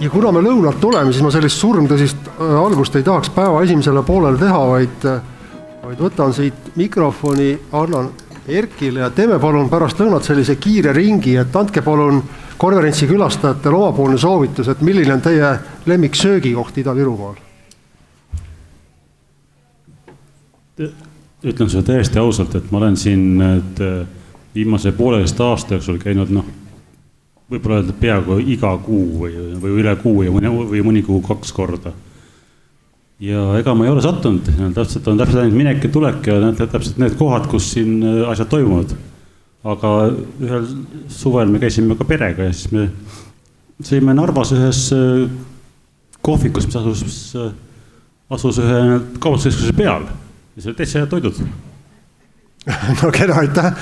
ja kuna me lõunalt tuleme, siis ma sellist surmtõsist algust ei tahaks päeva esimesele poolele teha, vaid võtan siit mikrofoni, annan Erkile ja teeme palun pärast lõunat sellise kiire ringi, et andke palun konverentsi külastajatele omapoolne soovitus, et milline on teie lemmik söögikoht Ida-Virumaal? Ütlen sulle täiesti ausalt, et ma olen siin viimase pooleteist aasta jooksul käinud võib-olla öelda peaaegu iga kuu või üle kuu või mõni kuu 2 korda. Ja ega ma ei ole sattunud, täpselt ainult minek ja tulek ja täpselt need kohad, kus siin asjad toimuvad. Aga ühel suvel me käisime ka perega ja siis me sõime Narvas ühes kohvikus, mis asus ühe kaubanduskeskuse peal ja see oli täitsa head toidud. No keda, aitäh!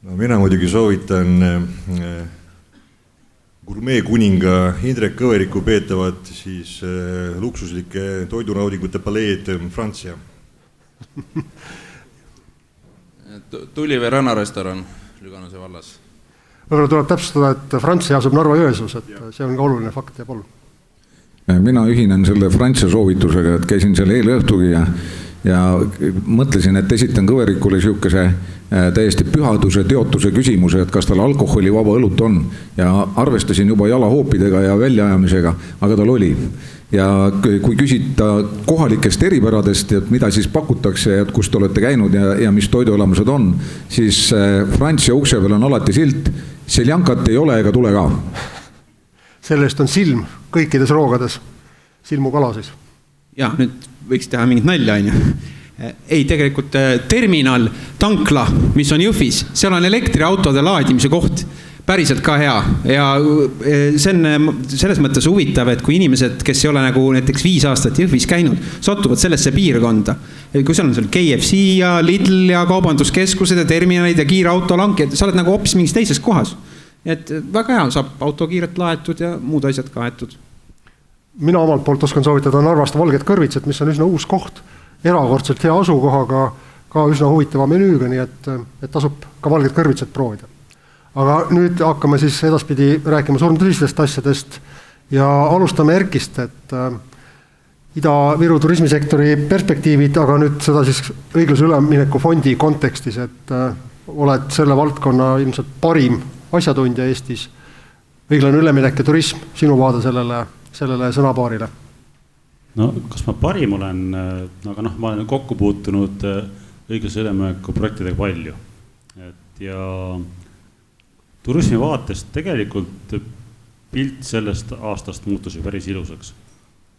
No, mina muidugi soovitan gurmeekuninga Indrek Kõveriku peetavat siis luksuslike toidunaudingute paleed Francia. Tulive rannarestoran Lüganuse vallas. Võib-olla tuleb täpsustada, et Francia asub Narva-Jõesuus, et see on ka oluline fakt ja palun. Mina ühinen selle Francia soovitusega, et käisin seal eelõhtugi ja mõtlesin, et esitan Kõverikule siukese täiesti pühaduse, teotuse küsimuse, et kas tal alkoholi vaba õlut on ja arvestasin juba jalahoopidega ja väljaajamisega, aga tal oli. Ja kui küsita kohalikest eripäradest, et mida siis pakutakse, et kus te olete käinud ja mis toiduelamused on, siis Francia ukse peal on alati silt, seljankat ei ole ega tule ka. Sellest on silm kõikides roogades, silmukala siis. Ja, nüüd võiks teha mingit nalja, ei, tegelikult terminal, tankla, mis on Jõhvis, seal on elektriautode laadimise koht, päriselt ka hea ja see on selles mõttes huvitav, et kui inimesed, kes ei ole nagu näiteks 5 aastat Jõhvis käinud, sattuvad sellesse piirkonda, kui seal on seal KFC ja Lidl ja kaubanduskeskused ja terminalid ja kiirautolankid, sa oled nagu hoopis mingis teises kohas. Et väga hea, saab auto kiiret laetud ja muud asjad kaetud. Mina omalt poolt oskan soovitada Narvast Valget Kõrvitset, mis on üsna uus koht, erakordselt hea asukohaga, ka üsna huvitava menüüga, nii et tasub ka Valget Kõrvitset proovida. Aga nüüd hakkame siis edaspidi rääkima surmtõsistest asjadest ja alustame Erkist, et Ida-Viru turismisektori perspektiivid, aga nüüd seda siis õiglase ülemineku fondi kontekstis, et oled selle valdkonna ilmselt parim asjatundja Eestis. Õiglane üleminek ja turism, sinu vaade sellele sõnapaarile? No, kas ma parim olen, aga ma olen kokku puutunud õiglase ülemineku projektidega palju. Ja turismi vaatest tegelikult pilt sellest aastast muutus ju päris ilusaks.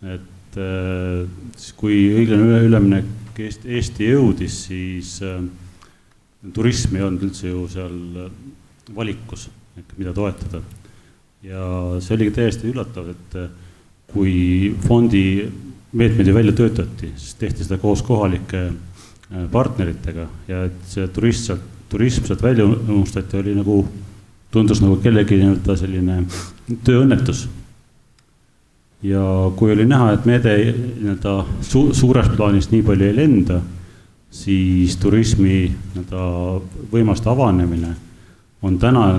Et kui õiglane üleminek Eesti jõudis, siis turism ei olnud üldse ju seal valikus, mida toetada. Ja see oli täiesti üllatav, et kui fondi meetmeid välja töötati, siis tehti seda koos kohalike partneritega ja et see turism sealt välja unustati, oli nagu tundus nagu kellegi selline tööõnnetus. Ja kui oli näha, et meede suures plaanis nii palju ei lenda, siis turismi võimaste avanemine on täna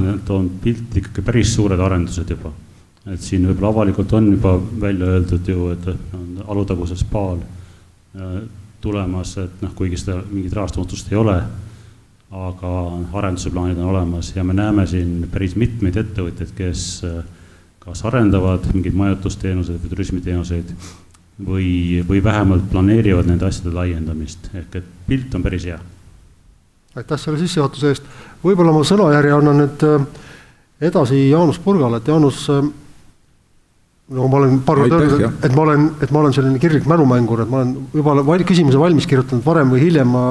pilt ikkagi päris suured arendused juba. Et siin võib-olla avalikult on juba välja öeldud ju, et on Alutaguse spaal tulemas, et kuigi seda mingit rahastamotust ei ole, aga arenduse plaanid on olemas ja me näeme siin päris mitmeid ettevõtteid, kes kas arendavad mingeid majutusteenuseid või turismiteenuseid või vähemalt planeerivad nende asjade laiendamist. Ehk et pilt on päris hea. Aitäh selle sissejuhatuse eest. Võib-olla ma sõnajärje annan nüüd edasi Jaanus Purgale, et Jaanus, ma olen paar kord öelnud, et ma olen selline kirglik mälumängur, et ma olen juba küsimuse valmis kirjutanud varem või hiljem, ma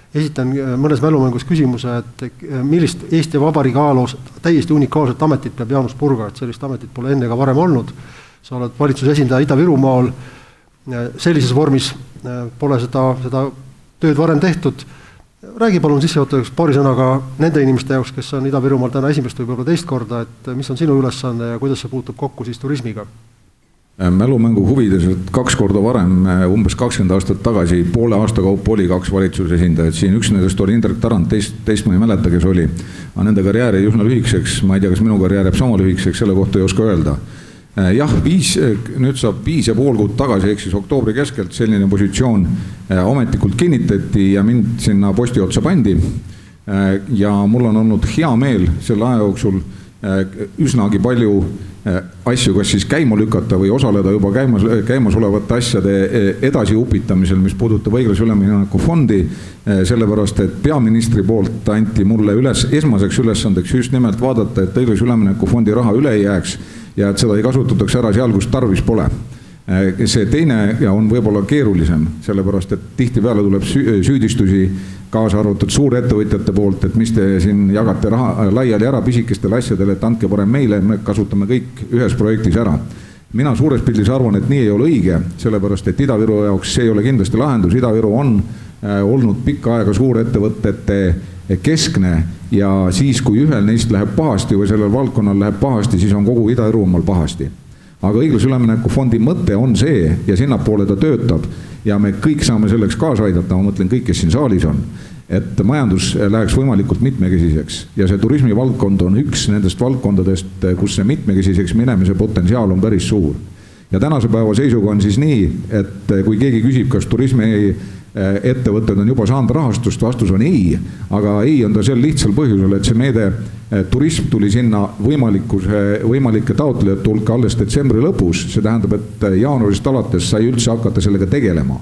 esitan mõnes mälumängus küsimuse, et millist Eesti Vabariigi ajaloos täiesti unikaalset ametit peab Jaanus Purga, et sellist ametit pole enne ega varem olnud. Sa oled valitsuse esindaja Ida-Virumaal, sellises vormis pole seda tööd varem tehtud. Räägi palun sissejuhatuseks paari sõnaga nende inimeste jaoks, kes on Ida-Virumaal täna esimest või võib-olla teist korda, et mis on sinu ülesanne ja kuidas see puutub kokku siis turismiga? Mälumängu huvides, et 2 korda varem, umbes 20 aastat tagasi, poole aasta kaupa oli 2 valitsuse esindajad. Siin üks nendest oli Indrek Tarand, teist ma ei mäleta, kes oli. Aga nende karjäär jäi üsna lühikeseks, ma ei tea, kas minu karjäär jääb sama lühikeseks, selle kohta ei oska öelda. Jah, nüüd saab 5,5 kuud tagasi, ehk siis oktoobri keskelt selline positsioon ametlikult kinnitati ja mind sinna posti otsa pandi. Ja mul on olnud hea meel selle aja jooksul üsnagi palju asju, kas siis käima lükata või osaleda juba käimas olevate asjade edasi upitamisel, mis puudutab õiglase ülemineku fondi, sellepärast, et peaministri poolt anti mulle esmaseks ülesandeks just nimelt vaadata, et õiglase ülemineku fondi raha üle ei jääks ja et seda ei kasutataks ära seal, kus tarvis pole. See teine ja on võib-olla keerulisem, sellepärast, et tihtipeale tuleb süüdistusi kaasa arvatud suurettevõtjate poolt, et mis te siin jagate raha laiali ära pisikestele asjadele, et andke parem meile, me kasutame kõik ühes projektis ära. Mina suures pildis arvan, et nii ei ole õige, sellepärast, et Ida-Viru jaoks see ei ole kindlasti lahendus. Ida-Viru on olnud pikka aega suurettevõtete keskne ja siis, kui ühel neist läheb pahasti või sellel valdkonnal läheb pahasti, siis on kogu Ida-Virumaal pahasti. Aga õiglase ülemineku fondi mõte on see ja sinnapoole ta töötab ja me kõik saame selleks kaasa aidata, ma mõtlen kõik, kes siin saalis on, et majandus läheks võimalikult mitmekesiseks ja see turismivaldkond on üks nendest valdkondadest, kus see mitmekesiseks minemise potentsiaal on päris suur. Ja tänase päeva seisuga on siis nii, et kui keegi küsib, kas turismi ettevõtted on juba saanud rahastust, vastus on ei, aga ei on ta sel lihtsal põhjusel, et see meede turism tuli sinna võimalike taotlejate hulka alles detsembri lõpus, see tähendab, et jaanuarist alates sai üldse hakata sellega tegelema.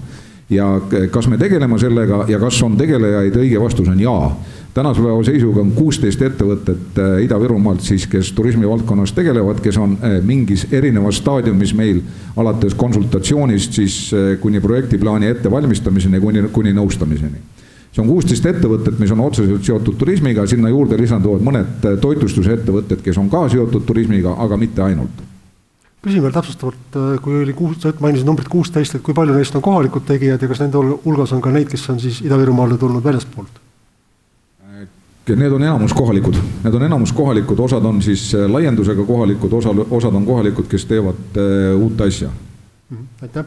Ja kas me tegeleme sellega ja kas on tegelejaid, õige vastus on jaa. Tänase päeva seisuga on 16 ettevõtet Ida-Virumaalt siis, kes turismivaldkonnas tegelevad, kes on mingis erinevas staadiumis meil alates konsultatsioonist siis kuni projektiplaani ettevalmistamiseni kuni nõustamiseni. See on 16 ettevõtted, mis on otseselt seotud turismiga, sinna juurde lisanduvad mõned toitlustusettevõtted, kes on ka seotud turismiga, aga mitte ainult. Küsin veel täpsustavalt, kui oli mainisid numbrit 16, et kui palju neist on kohalikud tegijad ja kas nende hulgas on ka neid, kes on siis Ida-Virumaale tulnud väljastpoolt? Need on enamus kohalikud, osad on siis laiendusega kohalikud, osad on kohalikud, kes teevad uut asja. Aitäh.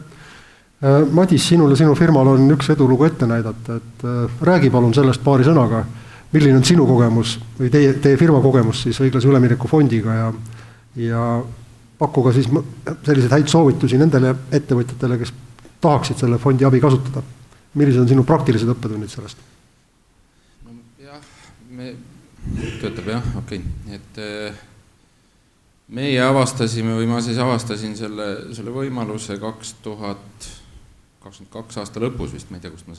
Madis, sinul ja sinu firmal on üks edulugu ette näidata, et räägi palun sellest paari sõnaga, milline on sinu kogemus või teie firma kogemus siis õiglase ülemineku fondiga ja pakkuga siis selliseid häid soovitusi nendele ettevõtjatele, kes tahaksid selle fondi abi kasutada. Millised on sinu praktilised õppetunnid sellest? Töötab jah, okei. Et meie avastasime või ma siis avastasin selle võimaluse 2022 aasta lõpus vist, ma ei tea, kust ma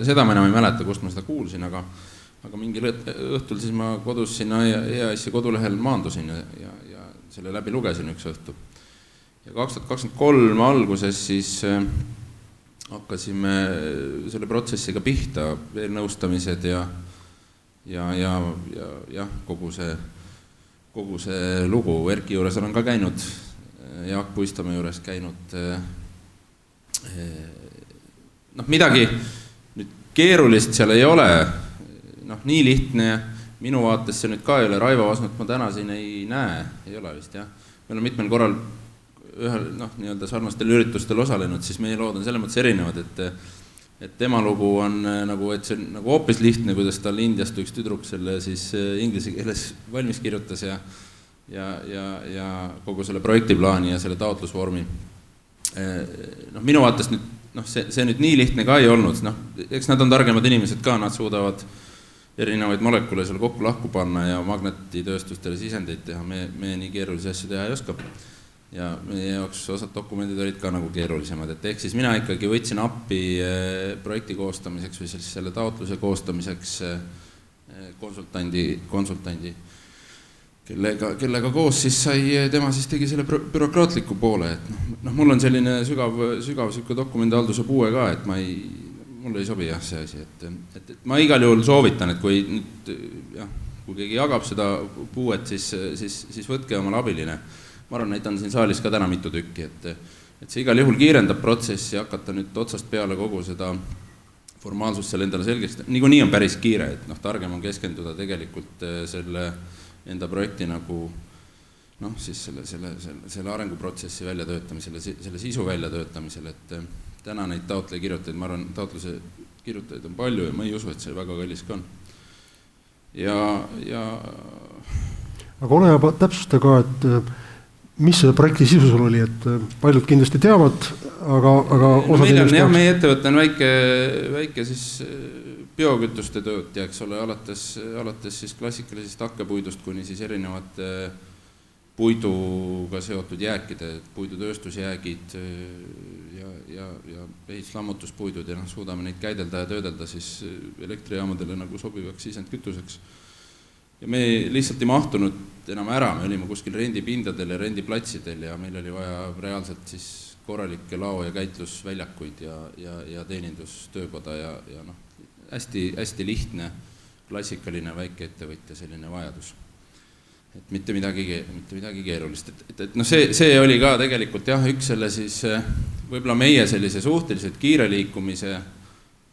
seda ma enam ei mäleta, kust ma seda kuulsin, aga mingil õhtul siis ma kodus sinna EAS-i kodulehel maandusin ja selle läbi lugesin üks õhtu. Ja 2023 alguses siis hakkasime selle protsessiga pihta, veel nõustamised ja kogu see lugu Erki juures olen ka käinud, Jaak Puistamäe juures käinud. Midagi nüüd keerulist seal ei ole, nii lihtne, minu vaates see nüüd ka ei ole, Raivo Vasnut ma täna siin ei näe, ei ole vist, jah. Meil on mitmel korral ühel nii-öelda sarnastel üritustel osalenud, siis meie lood on selles mõttes erinevad, et tema lugu on nagu, et see on nagu hoopis lihtne, kuidas tal Indiast üks tüdruk selle siis inglise keeles valmis kirjutas ja kogu selle projektiplaani ja selle taotlusvormi. Minu vaatest nüüd, see nüüd nii lihtne ka ei olnud, eks nad on targemad inimesed ka, nad suudavad erinevaid molekule seal kokku-lahku panna ja magnetitööstustele sisendeid teha, me nii keerulisi asju teha ei oska. Ja meie jaoks osad dokumendid olid ka nagu keerulisemad, et ehk siis mina ikkagi võtsin appi projekti koostamiseks või selle taotluse koostamiseks konsultandi, kellega koos siis tema siis tegi selle bürokraatliku poole, et mul on selline sügav dokumendihalduse puue ka, et mul ei sobi see asi, et ma igal juhul soovitan, et kui keegi jagab seda puuet, siis võtke omale abiline. Ma arvan, neid on siin saalis ka täna mitu tükki, et see igal juhul kiirendab protsessi ja hakata nüüd otsast peale kogu seda formaalsust seal endale selgeks. Nii on päris kiire, et targem on keskenduda tegelikult selle enda projekti nagu noh, siis selle arenguprotsessi väljatöötamisele, selle sisu väljatöötamisele, et täna neid taotleja kirjutajaid, ma arvan, taotluse kirjutajaid on palju ja ma ei usu, et see väga kallis ka on. Aga ole juba täpsusta ka, et mis see projekti sisu sul oli, et paljud kindlasti teavad, aga osad inimesed... Meie ettevõte on väike siis biokütuste töötaja, eks ole, alates siis klassikalisest hakkepuidust kuni siis erinevate puiduga seotud jääkide, puidutööstusjäägid ja ehituslammutuspuidud ja suudame neid käidelda ja töödelda siis elektrijaamadele nagu sobivaks sisendkütuseks. Ja me lihtsalt ei mahtunud enam ära, me olime kuskil rendipindadel ja rendiplatsidel ja meil oli vaja reaalselt siis korralikke lao- ja käitlusväljakuid ja teenindustöökoda ja hästi lihtne, klassikaline väikeettevõtja selline vajadus. Et mitte midagi keerulist. Et see oli ka tegelikult jah, üks selle siis võib-olla meie sellise suhteliselt kiire liikumise,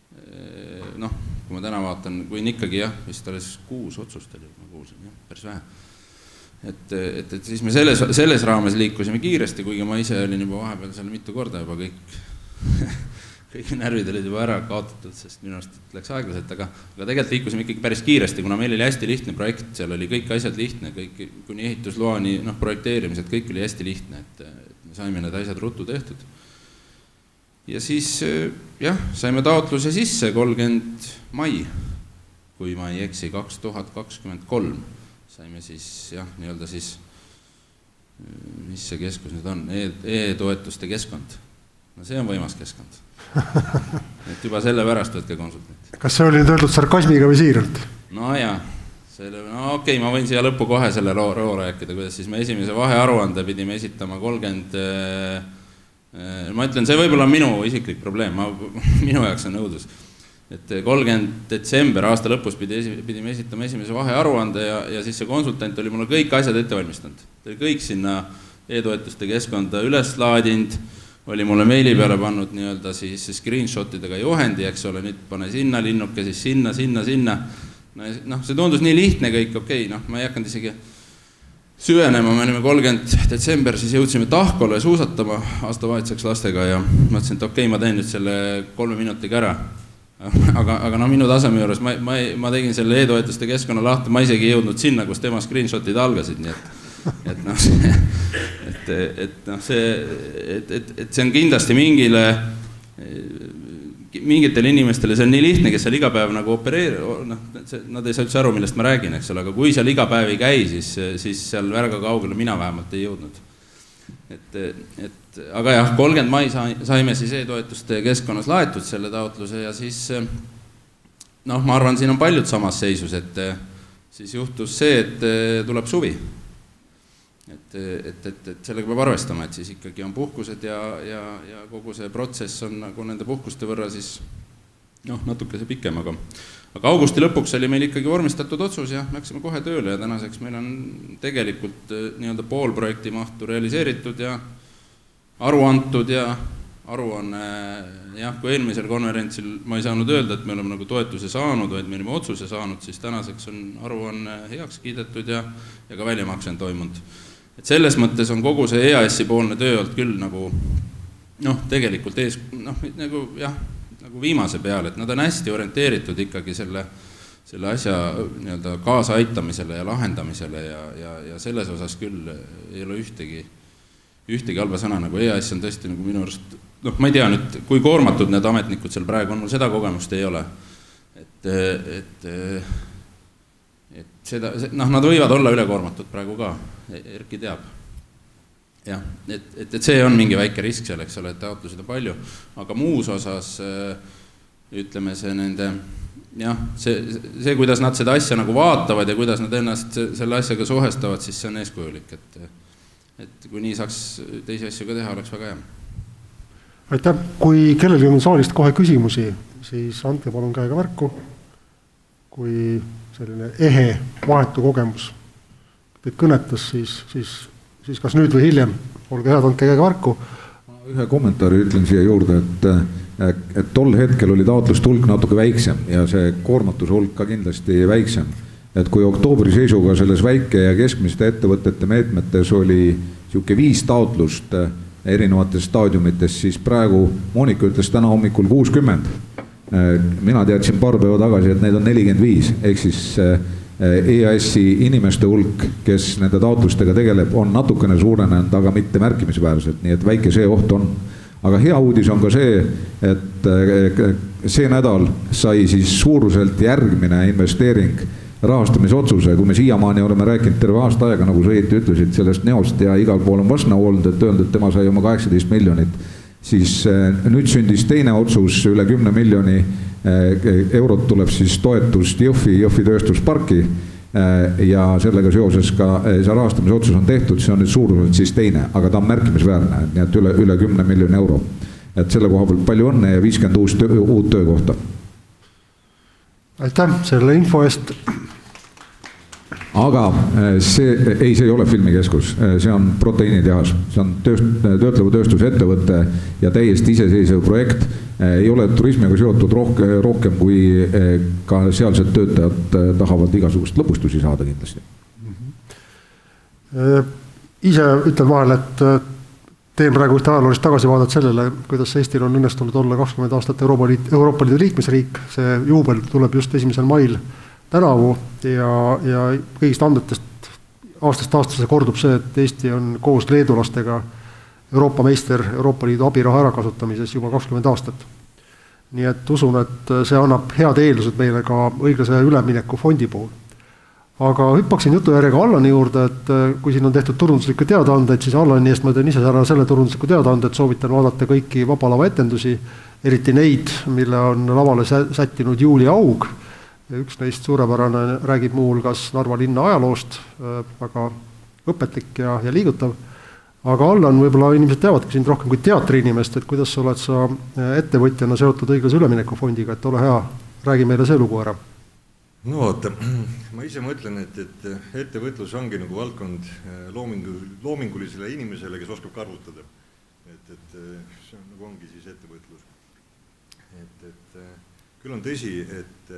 kui ma täna vaatan, kui on ikkagi jah, vist alles 6 otsust oli, ma kuulsin, jah, päris vähe. Et siis me selles raames liikusime kiiresti, kuigi ma ise olin juba vahepeal seal mitu korda juba kõik närvid olid juba ära kaotatud, sest minu arust läks aeglaselt, aga tegelikult liikusime ikkagi päris kiiresti, kuna meil oli hästi lihtne projekt, seal oli kõik asjad lihtne, kõik kuni ehitusloani, projekteerimised, kõik oli hästi lihtne, et me saime need asjad ruttu tehtud. Ja siis jah, saime taotluse sisse 30 mai, kui ma ei eksi, 2023. Saime siis jah, nii-öelda siis, mis see keskus nüüd on, e-toetuste keskkond. No see on võimas keskkond. Et juba selle pärast võtke konsultanti. Kas see oli nüüd öeldud sarkasmiga või siiralt? No jaa, okei, ma võin siia lõppu kohe selle loo rääkida, kuidas siis me esimese vahearuande pidime esitama 30, ma ütlen, see võib-olla on minu isiklik probleem, minu jaoks on nõudlus. Et 30 detsember aasta lõpus pidime esitama esimese vahearuande ja siis see konsultant oli mulle kõik asjad ette valmistanud. Ta oli kõik sinna e-toetuste keskkonda üles laadinud, oli mulle meili peale pannud nii-öelda siis screenshotidega juhendi, eks ole, nüüd pane sinna linnuke, siis sinna. No see tundus nii lihtne kõik, okei, ma ei hakanud isegi süvenema, me olime 30 detsember, siis jõudsime Tahkole suusatama aastavahetuseks lastega ja mõtlesin, et okei, ma teen nüüd selle 3 minutiga ära. Aga minu taseme juures ma tegin selle e-toetuste keskkonna lahti, ma isegi ei jõudnud sinna, kus tema screenshotid algasid, nii et see on kindlasti mingitele inimestele, see on nii lihtne, kes seal iga päev nagu nad ei saa üldse aru, millest ma räägin, eks ole, aga kui seal iga päev ei käi, siis seal väga kaugele mina vähemalt ei jõudnud. Aga jah, 30 mai saime siis e-toetuste keskkonnas laetud selle taotluse ja siis ma arvan, siin on paljud samas seisus, et siis juhtus see, et tuleb suvi. Et sellega peab arvestama, et siis ikkagi on puhkused ja kogu see protsess on nagu nende puhkuste võrra siis natuke see pikem, aga augusti lõpuks oli meil ikkagi vormistatud otsus ja läksime kohe tööle ja tänaseks meil on tegelikult nii-öelda pool projekti mahtu realiseeritud ja aru antud ja aruanne, jah, kui eelmisel konverentsil ma ei saanud öelda, et me oleme nagu toetuse saanud, vaid me oleme otsuse saanud, siis tänaseks on aruanne heaks kiidetud ja ka väljamakse on toimunud. Et selles mõttes on kogu see EAS-i poolne töö olnud küll nagu, tegelikult nagu viimase peale, et nad on hästi orienteeritud ikkagi selle asja nii-öelda kaasa aitamisele ja lahendamisele ja selles osas küll ei ole ühtegi halba sõna, nagu EAS on tõesti nagu minu arust, ma ei tea nüüd, kui koormatud need ametnikud seal praegu on, mul seda kogemust ei ole. Nad võivad olla ülekoormatud praegu ka, Erki teab. Jah, et see on mingi väike risk seal, eks ole, et taotlusid on palju, aga muus osas ütleme see nende, jah, see kuidas nad seda asja nagu vaatavad ja kuidas nad ennast selle asjaga suhestavad, siis see on eeskujulik, et kui nii saaks teisi asju ka teha, oleks väga hea. Aitäh, kui kellelgi on saalist kohe küsimusi, siis andke palun käega märku, kui selline ehe vahetu kogemus teid kõnetas, siis kas nüüd või hiljem, olge head, andke käega märku. Ühe kommentaari ütlen siia juurde, et tol hetkel oli taotluste hulk natuke väiksem ja see koormatuse hulk ka kindlasti väiksem. et kui oktoobri seisuga selles väike ja keskmiste ettevõtete meetmetes oli siuke 5 taotlust erinevates staadiumites, siis praegu Monika ütles täna hommikul 60. Mina teadsin paar päeva tagasi, et neid on 45, ehk siis EAS-i inimeste hulk, kes nende taotlustega tegeleb, on natukene suurenenud, aga mitte märkimisväärselt, nii et väike see oht on. Aga hea uudis on ka see, et see nädal sai siis suuruselt järgmine investeering rahastamisotsuse, kui me siiamaani oleme rääkinud terve aasta aega, nagu sa õieti ütlesid, sellest Neost ja igal pool on Vasna olnud, et öelnud, et tema sai oma 18 miljonit, siis nüüd sündis teine otsus, üle 10 miljoni eurot tuleb siis toetust Jõhvi tööstusparki ja sellega seoses ka see rahastamisotsus on tehtud, see on nüüd suuruselt siis teine, aga ta on märkimisväärne, nii et üle 10 miljoni euro. Et selle koha pealt palju õnne ja 50 uut töökohta. Aitäh selle info eest. Aga see ei ole filmikeskus, see on proteiinitehas, see on töötleva tööstuse ettevõte ja täiesti iseseisev projekt. Ei ole turismiga seotud rohkem, kui ka sealsed töötajad tahavad igasugust lõbustusi saada kindlasti. Ise ütlen vahel, et teen praegu ühte ajaloolist tagasivaadet sellele, kuidas Eestil on õnnestunud olla 20 aastat Euroopa Liidu liikmesriik. See juubel tuleb just 1. mail tänavu ja kõigist andmetest aastast aastasse kordub see, et Eesti on koos leedulastega Euroopa meister Euroopa Liidu abiraha ärakasutamises juba 20 aastat. Nii et usun, et see annab head eeldused meile ka õiglase ülemineku fondi puhul. Aga hüppaksin jutu järjega Allani juurde, et kui siin on tehtud turunduslikku teadaandeid, siis Allani eest ma teen ise ära selle turunduslikku teadaandet, soovitan vaadata kõiki Vabalava etendusi, eriti neid, mille on lavale sättinud Juuli Aug. Üks neist suurepärane räägib muu hulgas Narva linna ajaloost, väga õpetlik ja liigutav. Aga Allan, võib-olla inimesed teavadki sind rohkem kui teatriinimest, et kuidas oled sa ettevõtjana seotud õiglase ülemineku fondiga, et ole hea, räägi meile see lugu ära. No vaata, ma ise mõtlen, et ettevõtlus ongi nagu valdkond loomingulisele inimesele, kes oskab karvutada. Et see nagu ongi siis ettevõtlus. Küll on tõsi, et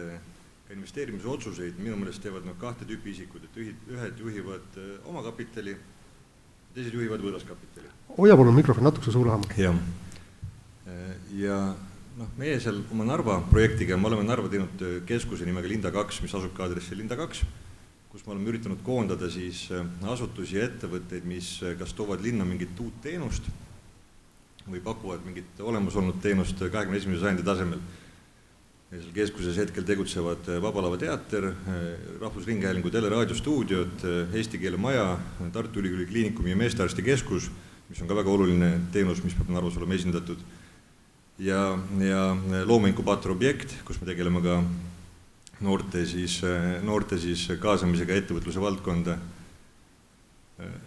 ka investeerimise otsuseid minu meelest teevad kahte tüüpi isikud, et ühed juhivad oma kapitali, teised juhivad võõraskapitali. Hoia palun mikrofon natuke suur lähema. Ja meie seal oma Narva projektiga, me oleme Narva teinud keskuse nimega Linda 2, mis asub ka aadressil Linda 2, kus me oleme üritanud koondada siis asutusi ja ettevõtteid, mis kas toovad linna mingit uut teenust või pakuvad mingit olemasolnud teenust 21. sajandi tasemel. Ja seal keskuses hetkel tegutsevad Vabalava teater, Rahvusringhäälingu teleraadiostuudiod, Eesti keele maja, Tartu Ülikooli kliinikum ja meestearsti keskus, mis on ka väga oluline teenus, mis peab Narvas olema esindatud. Ja loomeinkubaator objekt, kus me tegeleme ka noorte siis kaasamisega ettevõtluse valdkonda.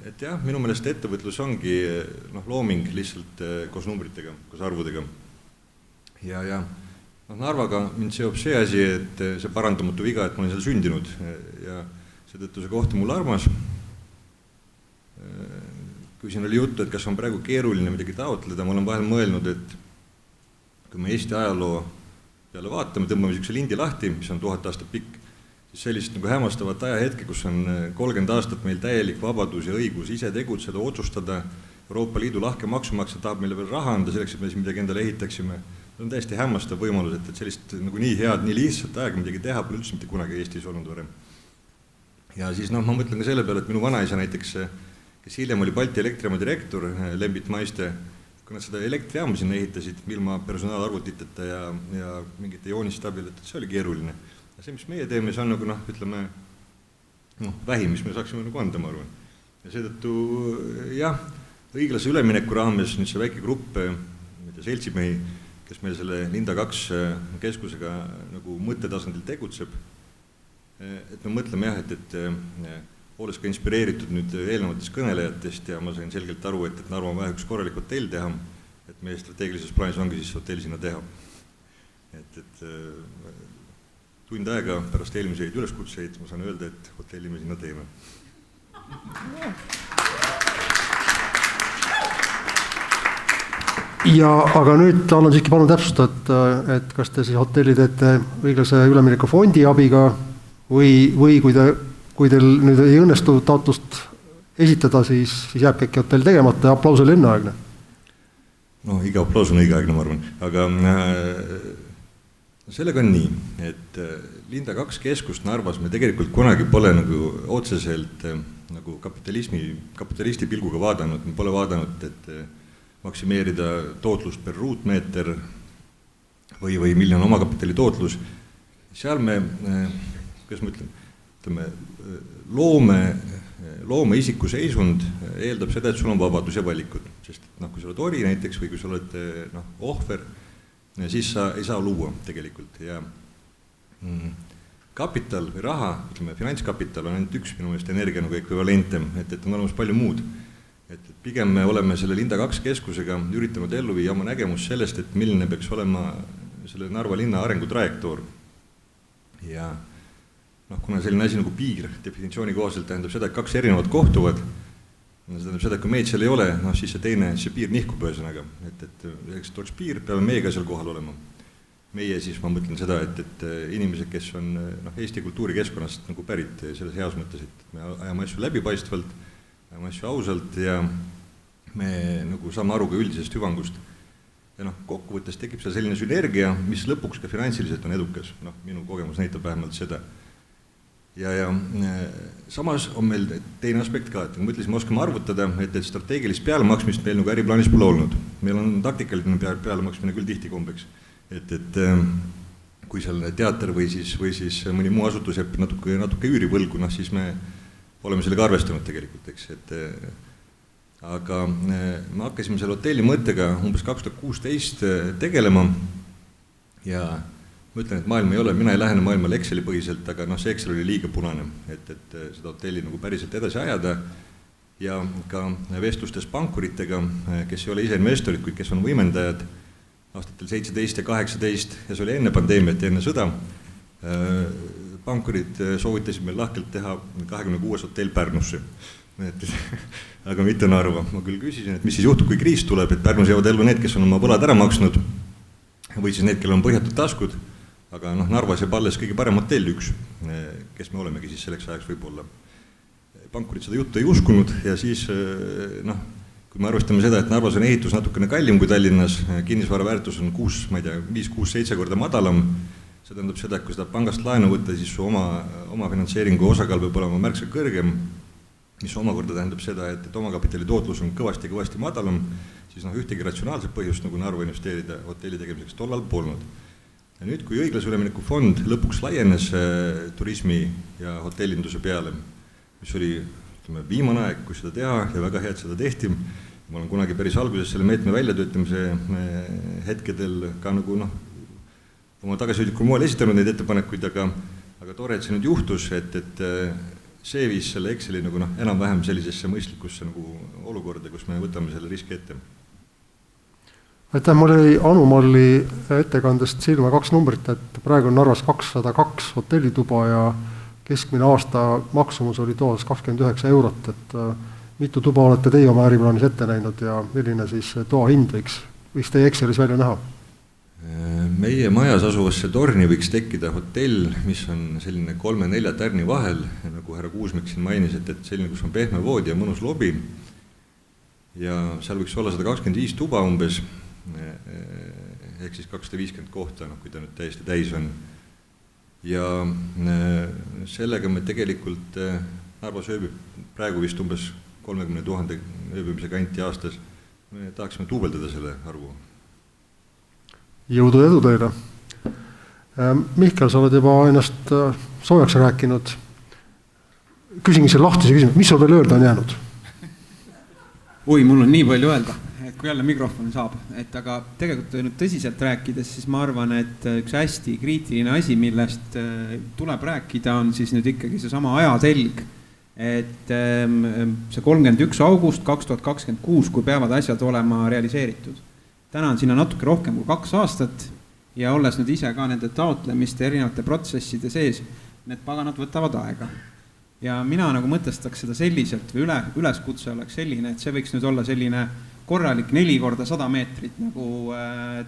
Et jah, minu meelest ettevõtlus ongi looming lihtsalt koos numbritega, koos arvudega. Ja Narvaga mind seob see asi, et see parandamatu viga, et ma olen seal sündinud ja seetõttu see koht on mulle armas. Kui siin oli juttu, et kas on praegu keeruline midagi taotleda, ma olen vahel mõelnud, et kui me Eesti ajaloo peale vaatame, tõmbame siukse lindi lahti, mis on 1000 aastat pikk, siis sellist nagu hämmastavat ajahetke, kus on 30 aastat meil täielik vabadus ja õigus ise tegutseda, otsustada, Euroopa Liidu lahke maksumaksja tahab meile veel raha anda selleks, et me siin midagi endale ehitaksime. See on täiesti hämmastav võimalus, et sellist nagu nii head, nii lihtsalt aega midagi teha pole üldse mitte kunagi Eestis olnud varem. Ja siis ma mõtlen ka selle peale, et minu vanaisa näiteks, kes hiljem oli Balti Elektrijaama direktor, Lembit Maiste, kui nad seda elektrijaama sinna ehitasid ilma personaalarvutiteta ja mingite jooniste abil, et see oli keeruline. Ja see, mis meie teeme, see on nagu ütleme, vähim, mis me saaksime nagu anda, ma arvan. Ja seetõttu, jah, õiglase ülemineku raames nüüd see väike grupp, seltsimehi, kes meil selle Linda 2 keskusega nagu mõttetasandil tegutseb, et me mõtleme jah, et olles ka inspireeritud nüüd eelnevatest kõnelejatest ja ma sain selgelt aru, et Narva on vaja üks korralik hotell teha, et meie strateegilises plaanis ongi siis hotell sinna teha. Et tund aega pärast eelmiseid üleskutseid ma saan öelda, et hotelli me sinna teeme. Aga nüüd Allan siiski palun täpsustada, et kas te siis hotelli teete õiglase ülemineku fondi abiga või kui teil nüüd ei õnnestu taotlust esitada, siis jääb äkki hotell tegemata ja aplaus oli enneaegne? No iga aplaus on õigeaegne, ma arvan, aga sellega on nii, et Linda 2 keskust Narvas me tegelikult kunagi pole nagu otseselt nagu kapitalisti pilguga vaadanud, me pole vaadanud, et maksimeerida tootlust per ruutmeeter või milline on omakapitali tootlus. Seal me, kuidas ma ütleme, loome isiku seisund eeldab seda, et sul on vabadus ja valikud, sest kui sa oled ori näiteks või kui sa oled ohver, siis sa ei saa luua tegelikult ja kapital või raha, ütleme, finantskapital on ainult üks minu meelest energia nagu ekvivalentem, et on olemas palju muud. Et pigem me oleme selle Linda 2 keskusega üritanud ellu viia oma nägemus sellest, et milline peaks olema selle Narva linna arengutrajektoor. Ja kuna selline asi nagu piir definitsiooni kohaselt tähendab seda, et 2 erinevat kohtuvad, see tähendab seda, et kui meid seal ei ole, siis see piir nihkub ühesõnaga, et oleks piir, peame meiega seal kohal olema. Meie siis, ma mõtlen seda, et inimesed, kes on Eesti kultuurikeskkonnast nagu pärit selles heas mõttes, et me ajame asju läbipaistvalt, ajame asju ausalt ja me nagu saame aru ka üldisest hüvangust. Ja kokkuvõttes tekib seal selline sünergia, mis lõpuks ka finantsiliselt on edukas. Minu kogemus näitab vähemalt seda. Ja samas on meil teine aspekt ka, et me mõtlesime, oskame arvutada, et strateegilist pealemaksmist meil nagu äriplaanis pole olnud. Meil on taktikaline pealemaksmine küll tihti kombeks. Et kui seal teater või siis mõni muu asutus jääb natuke üürivõlgu, siis me oleme sellega arvestanud tegelikult, eks. Aga me hakkasime selle hotelli mõttega umbes 2016 tegelema ja ma ütlen, et maailm ei ole, mina ei lähene maailmale Exceli põhiselt, aga see Excel oli liiga punane, et seda hotelli nagu päriselt edasi ajada ja ka vestlustes pankuritega, kes ei ole ise investorid, kuid kes on võimendajad, aastatel 17 ja 18 ja see oli enne pandeemiat ja enne sõda. Pankurid soovitasid meil lahkelt teha 26 hotell Pärnusse. Aga mitte Narva. Ma küll küsisin, et mis siis juhtub, kui kriis tuleb, et Pärnus jäävad ellu need, kes on oma võlad ära maksnud või siis need, kellel on põhjatud taskud, aga Narvas jääb alles kõige parem hotell üks, kes me olemegi siis selleks ajaks võib-olla. Pankurid seda juttu ei uskunud ja siis kui me arvestame seda, et Narvas on ehitus natukene kallim kui Tallinnas, kinnisvara väärtus on 5-6-7 korda madalam, see tähendab seda, et kui seda pangast laenu võtta, siis su oma finantseeringu osakaal võib olema märksa kõrgem, mis omakorda tähendab seda, et omakapitali tootlus on kõvasti madalam, siis ühtegi ratsionaalset põhjust nagu Narva investeerida hotelli tegemiseks tollal polnud. Ja nüüd, kui õiglase ülemineku fond lõpuks laienes turismi ja hotellinduse peale, mis oli viimane aeg, kui seda teha ja väga hea, et seda tehti. Ma olen kunagi päris alguses selle meetme väljatöötamise hetkedel ka nagu oma tagasihoidlikul moel esitanud neid ettepanekuid, aga tore, et see nüüd juhtus, et see viis selle Exceli nagu enam-vähem sellisesse mõistlikusse nagu olukorda, kus me võtame selle riski ette. Aitäh, mul oli Anumalli ettekandest silma 2 numbrit, et praegu on Narvas 202 hotellituba ja keskmine aasta maksumus oli toas 29 €, et mitu tuba olete teie oma äriplaanis ette näinud ja milline siis toa hind võiks teie Excelis välja näha? Meie majas asuvasse torni võiks tekkida hotell, mis on selline 3-4 tärni vahel, nagu härra Kuusmik siin mainis, et selline, kus on pehme voodi ja mõnus lobi ja seal võiks olla 125 tuba umbes, ehk siis 250 kohta, kui ta nüüd täiesti täis on. Ja sellega me tegelikult Narvas ööbib praegu vist umbes 30 000 ööbimise kanti aastas. Me tahaksime duubeldada selle arvu. Jõudu edu teile. Mihkel, sa oled juba ennast soojaks rääkinud. Küsingi selle lahtise küsimus, mis sul veel öelda on jäänud? Oi, mul on nii palju öelda, et kui jälle mikrofon saab, aga tegelikult nüüd tõsiselt rääkides, siis ma arvan, et üks hästi kriitiline asi, millest tuleb rääkida, on siis nüüd ikkagi see sama ajatelg, et see 31. august 2026, kui peavad asjad olema realiseeritud. Täna on sinna natuke rohkem kui 2 aastat ja olles nüüd ise ka nende taotlemiste erinevate protsesside sees, need paganad võtavad aega. Ja mina nagu mõtestaks seda selliselt või üleskutse oleks selline, et see võiks nüüd olla selline korralik 4 × 100 meetrit nagu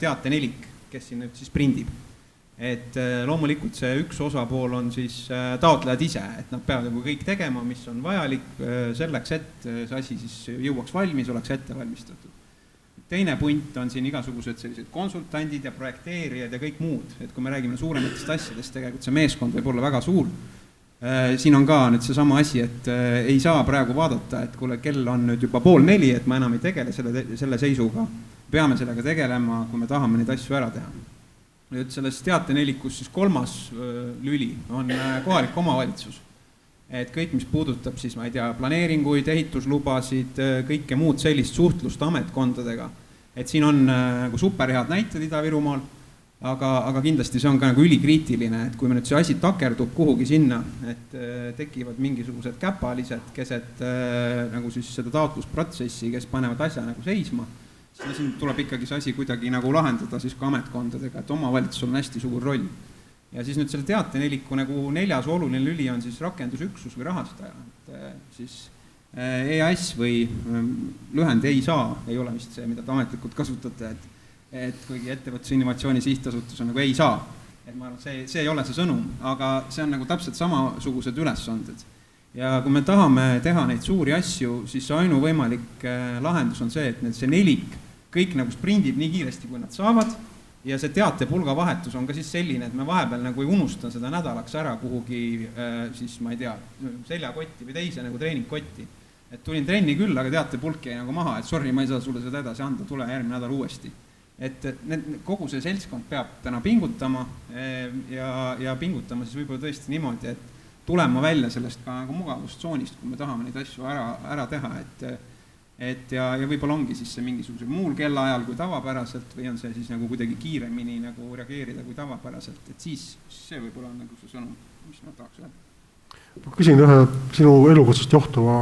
teatenelik, kes siin nüüd siis prindib. et loomulikult see üks osapool on siis taotlejad ise, et nad peavad kõik tegema, mis on vajalik selleks, et see asi siis jõuaks valmis, oleks ette valmistatud. Teine punt on siin igasugused sellised konsultandid ja projekteerijad ja kõik muud, et kui me räägime suurematest asjadest, tegelikult see meeskond võib olla väga suur. Siin on ka nüüd see sama asi, et ei saa praegu vaadata, et kuule, kell on nüüd juba 3:30, et ma enam ei tegele selle seisuga. Peame sellega tegelema, kui me tahame neid asju ära teha. Nüüd selles teatenelikus siis 3. lüli on kohalik omavalitsus. Et kõik, mis puudutab siis, ma ei tea, planeeringuid, ehituslubasid, kõike muud sellist suhtlust ametkondadega. Et siin on nagu superhead näited Ida-Virumaal, aga kindlasti see on ka nagu ülikriitiline, et kui me nüüd see asi takerdub kuhugi sinna, et tekivad mingisugused käpalised keset nagu siis seda taotlusprotsessi, kes panevad asja nagu seisma, siin tuleb ikkagi see asi kuidagi nagu lahendada siis ka ametkondadega, et omavalitsusel on hästi suur roll. Ja siis nüüd selle teateneliku nagu 4. oluline lüli on siis rakendusüksus või rahastaja. Et siis EAS või lühend ei saa, ei ole vist see, mida te ametlikult kasutate, et kuigi ettevõtluse innovatsiooni sihtasutus on nagu ei saa. Et ma arvan, see ei ole see sõnum, aga see on nagu täpselt samasugused ülesanded. Ja kui me tahame teha neid suuri asju, siis ainuvõimalik lahendus on see, et see nelik kõik nagu sprindib nii kiiresti, kui nad saavad ja see teatepulga vahetus on ka siis selline, et me vahepeal nagu ei unusta seda nädalaks ära kuhugi siis, ma ei tea, seljakotti või teise nagu treeningkotti. Et tulin trenni küll, aga teatepulk jäi nagu maha, et sorry, ma ei saa sulle seda edasi anda, tule järgmine nädal uuesti. Et kogu see seltskond peab täna pingutama ja pingutama siis võib-olla tõesti niimoodi, et tulema välja sellest ka nagu mugavustsoonist, kui me tahame neid asju ära teha, ja võib-olla ongi siis see mingisuguse muul kellaajal kui tavapäraselt või on see siis nagu kuidagi kiiremini nagu reageerida kui tavapäraselt, et siis see võib-olla on nagu see sõnum, mis ma tahaks öelda. Ma küsin ühe sinu elukutsest johtuva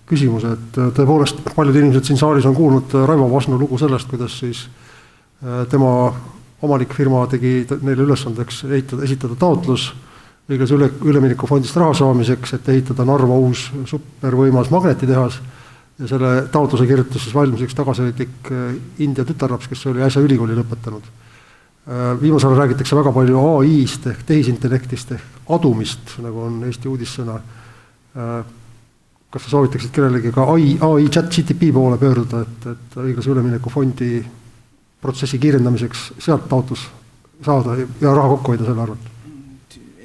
küsimuse, et tõepoolest paljud inimesed siin saalis on kuulnud Raivo Vasnu lugu sellest, kuidas siis tema omanikfirma tegi neile ülesandeks esitada taotlus õiglase ülemineku fondist raha saamiseks, et ehitada Narva uus supervõimas magnetitehas ja selle taotluse kirjutas siis valmis üks tagasihoidlik India tütarlaps, kes oli äsja ülikooli lõpetanud. Viimasel ajal räägitakse väga palju AI-st ehk tehisintellektist ehk adumist, nagu on Eesti uudissõna. Kas sa soovitaksid kellelegi ka AI ChatGTP poole pöörduda, et õiglase ülemineku fondi protsessi kiirendamiseks sealt taotlus saada ja raha kokku hoida selle arvelt?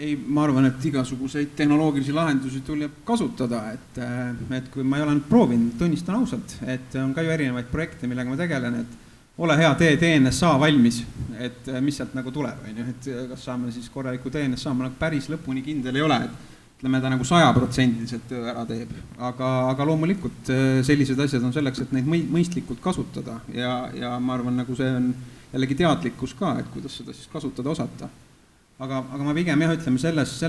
Ei, ma arvan, et igasuguseid tehnoloogilisi lahendusi tuleb kasutada, et kui ma ei ole nüüd proovinud, tunnistan ausalt, et on ka ju erinevaid projekte, millega ma tegelen, et ole hea, tee DNSA valmis, et mis sealt nagu tuleb, et kas saame siis korraliku DNSA, ma nagu päris lõpuni kindel ei ole, et ütleme, ta nagu 100% ära teeb, aga loomulikult sellised asjad on selleks, et neid mõistlikult kasutada ja ma arvan, nagu see on jällegi teadlikkus ka, et kuidas seda siis kasutada osata. Aga ma pigem ütleme selles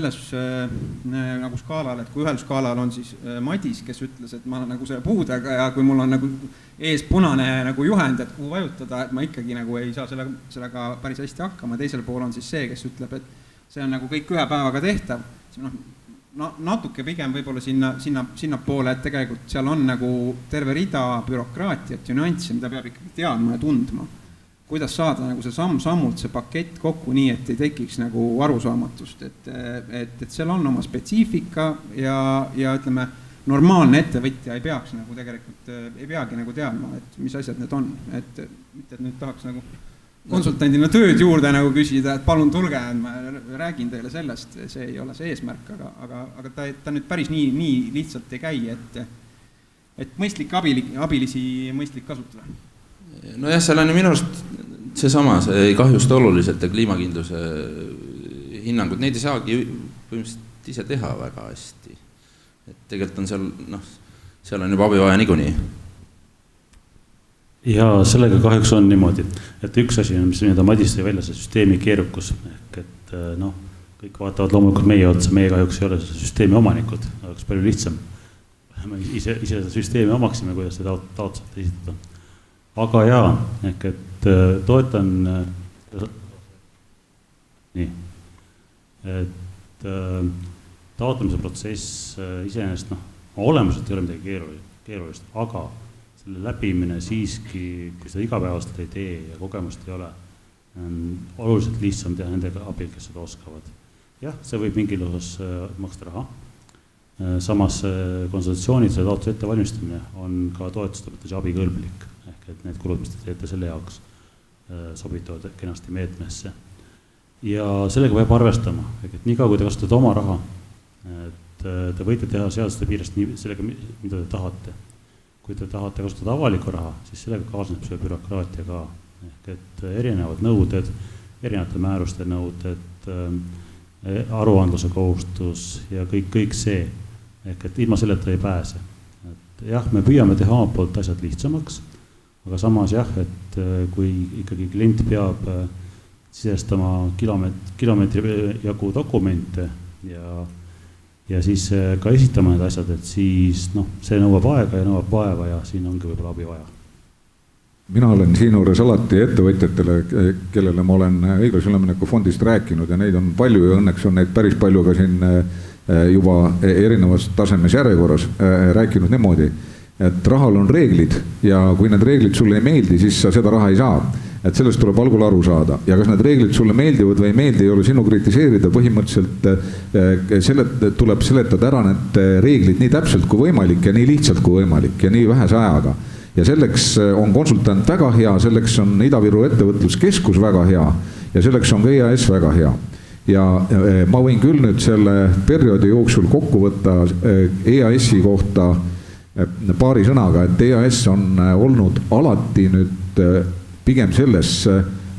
nagu skaalal, et kui ühel skaalal on siis Madis, kes ütles, et ma olen nagu selle puudega ja kui mul on nagu ees punane nagu juhend, et kuhu vajutada, et ma ikkagi nagu ei saa sellega päris hästi hakkama. Teisel pool on siis see, kes ütleb, et see on nagu kõik ühe päevaga tehtav. Natuke pigem võib-olla sinna poole, et tegelikult seal on nagu terve rida bürokraatiat ja nüanssi, mida peab ikkagi teadma ja tundma. Kuidas saada nagu see samm-sammult see pakett kokku nii, et ei tekiks nagu arusaamatust, et seal on oma spetsiifika ja ütleme, normaalne ettevõtja ei peaks nagu tegelikult, ei peagi nagu teadma, et mis asjad need on, et mitte, et nüüd tahaks nagu konsultandina tööd juurde nagu küsida, et palun tulge, ma räägin teile sellest, see ei ole see eesmärk, aga ta nüüd päris nii lihtsalt ei käi, et mõistlik abilisi mõistlik kasutada. No jah, seal on ju minu arust seesama, see ei kahjusta oluliselt ja kliimakindluse hinnangud, neid ei saagi põhimõtteliselt ise teha väga hästi. Et tegelikult on seal on juba abi vaja niikuinii. Ja sellega kahjuks on niimoodi, et üks asi on, mis Madis tõi välja, see süsteemi keerukus, ehk et kõik vaatavad loomulikult meie otsa, meie kahjuks ei ole süsteemi omanikud, oleks palju lihtsam. Me ise seda süsteemi omaksime, kuidas seda taotlust esitada. Aga jaa, ehk et toetan nii, et taotlemise protsess iseenesest olemuselt ei ole midagi keerulist, aga selle läbimine siiski, kui seda igapäevast ei tee ja kogemust ei ole, oluliselt lihtsam teha nendega abil, kes seda oskavad. Jah, see võib mingil osas maksta raha. Samas konsultatsioonid, selle taotluse ettevalmistamine on ka toetustabetamise abikõlblik. Ehk et need kulud, mis te teete selle jaoks, sobituvad kenasti meetmesse. Ja sellega peab arvestama. Et niikaua, kui te kasutate oma raha, et te võite teha seaduste piirest sellega, mida te tahate. Kui te tahate kasutada avalikku raha, siis sellega kaasneb see bürokraatia ka. Ehk et erinevad nõuded, erinevate määruste nõuded, aruandluse kohustus ja kõik see. Ehk et ilma selleta ei pääse. Et jah, me püüame teha oma poolt asjad lihtsamaks, aga samas jah, et kui ikkagi klient peab sisestama kilomeetri jagu dokumente ja siis ka esitama need asjad, et siis see nõuab aega ja nõuab vaeva ja siin ongi võib-olla abi vaja. Mina olen siin juures alati ettevõtjatele, kellele ma olen õiglase ülemineku fondist rääkinud ja neid on palju ja õnneks on neid päris palju ka siin juba erinevas tasemes järjekorras rääkinud niimoodi, et rahal on reeglid ja kui need reeglid sulle ei meeldi, siis sa seda raha ei saa. Et sellest tuleb algul aru saada ja kas need reeglid sulle meeldivad või ei meeldi, ei ole sinu kritiseerida, põhimõtteliselt tuleb seletada ära need reeglid nii täpselt kui võimalik ja nii lihtsalt kui võimalik ja nii vähese ajaga. Ja selleks on konsultant väga hea, selleks on Ida-Viru ettevõtluskeskus väga hea ja selleks on ka EAS väga hea. Ja ma võin küll nüüd selle perioodi jooksul kokku võtta EAS-i kohta paari sõnaga, et EAS on olnud alati nüüd pigem selles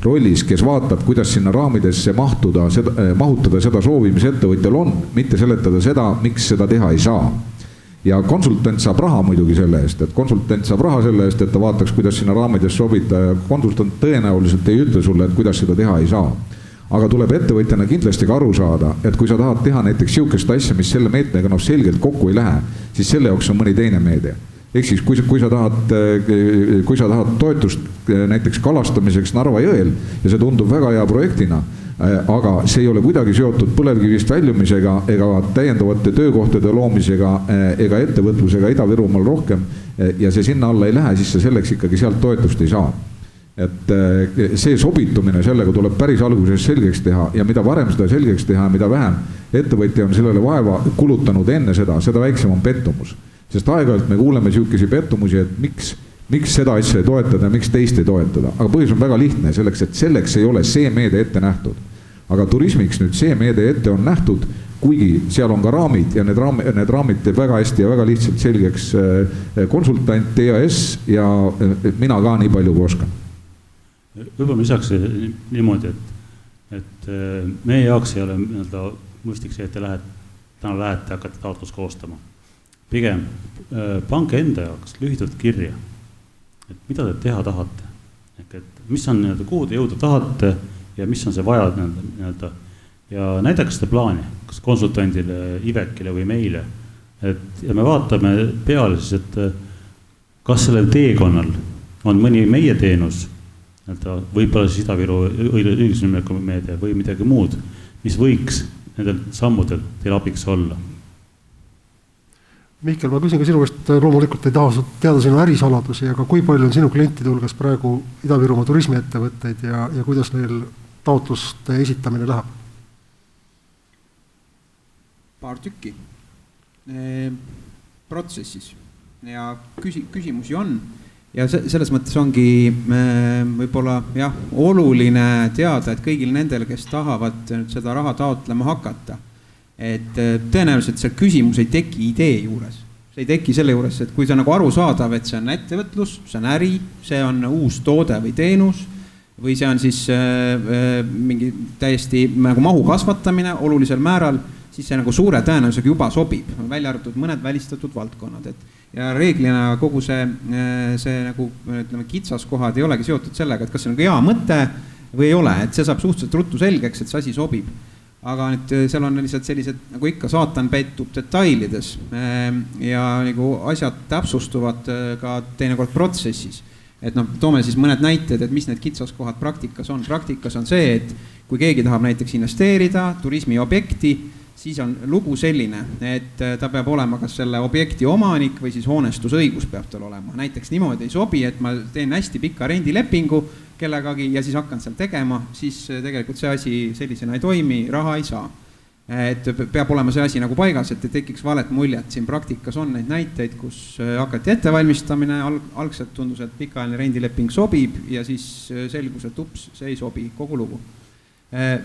rollis, kes vaatab, kuidas sinna raamidesse mahutada seda soovi, mis ettevõtjal on, mitte seletada seda, miks seda teha ei saa. Ja konsultant saab raha muidugi selle eest, et konsultant saab raha selle eest, et ta vaataks, kuidas sinna raamidesse sobita ja konsultant tõenäoliselt ei ütle sulle, et kuidas seda teha ei saa. Aga tuleb ettevõtjana kindlasti ka aru saada, et kui sa tahad teha näiteks siukest asja, mis selle meetmega selgelt kokku ei lähe, siis selle jaoks on mõni teine meede. Ehk siis, kui sa tahad toetust näiteks kalastamiseks Narva jõel ja see tundub väga hea projektina, aga see ei ole kuidagi seotud põlevkivist väljumisega ega täiendavate töökohtade loomisega ega ettevõtlusega Ida-Virumaal rohkem ja see sinna alla ei lähe, siis sa selleks ikkagi sealt toetust ei saa. Et see sobitumine sellega tuleb päris alguses selgeks teha ja mida varem seda selgeks teha ja mida vähem ettevõtja on sellele vaeva kulutanud enne seda väiksem on pettumus. Sest aeg-ajalt me kuuleme siukesi pettumusi, et miks seda asja ei toetada ja miks teist ei toetada. Aga põhjus on väga lihtne, et selleks ei ole see meede ette nähtud. Aga turismiks nüüd see meede ette on nähtud, kuigi seal on ka raamid ja need raamid teeb väga hästi ja väga lihtsalt selgeks konsultant EAS ja mina ka nii palju kui oskan. Võib-olla lisaks niimoodi, et meie jaoks ei ole mõistlik see, et te täna lähete ja hakkate taotlus koostama. Pigem pange enda jaoks lühidalt kirja, et mida te teha tahate. Et mis on, kuhu te jõuda tahate ja mis on see vaja ja näidake seda plaani, kas konsultandile, Ivekile või meile. Ja me vaatame peale siis, et kas sellel teekonnal on mõni meie teenus, võib-olla siis Ida-Viru õigusnimeliku meede või midagi muud, mis võiks nendel sammudel teil abiks olla. Mihkel, ma küsin ka sinu käest, loomulikult ei taha teada sinu ärisaladusi, aga kui palju on sinu klientide hulgas praegu Ida-Virumaa turismiettevõtteid ja kuidas neil taotluste esitamine läheb? Paar tükki protsessis ja küsimusi on. Ja selles mõttes ongi võib-olla oluline teada, et kõigil nendel, kes tahavad seda raha taotlema hakata, et tõenäoliselt see küsimus ei teki idee juures. See ei teki selle juures, et kui see on aru saadav, et see on ettevõtlus, see on äri, see on uus toode või teenus või see on siis mingi täiesti mahu kasvatamine olulisel määral, siis see suure tõenäosusega juba sobib, välja arvatud mõned välistatud valdkonnad, ja reeglina kogu see kitsaskohad ei olegi seotud sellega, et kas see on hea mõte või ei ole, et see saab suhteliselt ruttu selgeks, et see asi sobib. Aga nüüd seal on lihtsalt sellised, nagu ikka saatan peitub detailides ja asjad täpsustuvad ka teinekord protsessis. Et toome siis mõned näited, et mis need kitsaskohad praktikas on. Praktikas on see, et kui keegi tahab näiteks investeerida turismiobjekti, siis on lugu selline, et ta peab olema kas selle objekti omanik või siis hoonestusõigus peab tal olema. Näiteks niimoodi ei sobi, et ma teen hästi pika rendilepingu kellegagi ja siis hakkan seal tegema, siis tegelikult see asi sellisena ei toimi, raha ei saa. Et peab olema see asi nagu paigas, et tekiks valet muljet. Siin praktikas on neid näiteid, kus hakati ettevalmistamine, algselt tundus, et pikaajaline rendileping sobib ja siis selgus, et ups, see ei sobi, kogu lugu.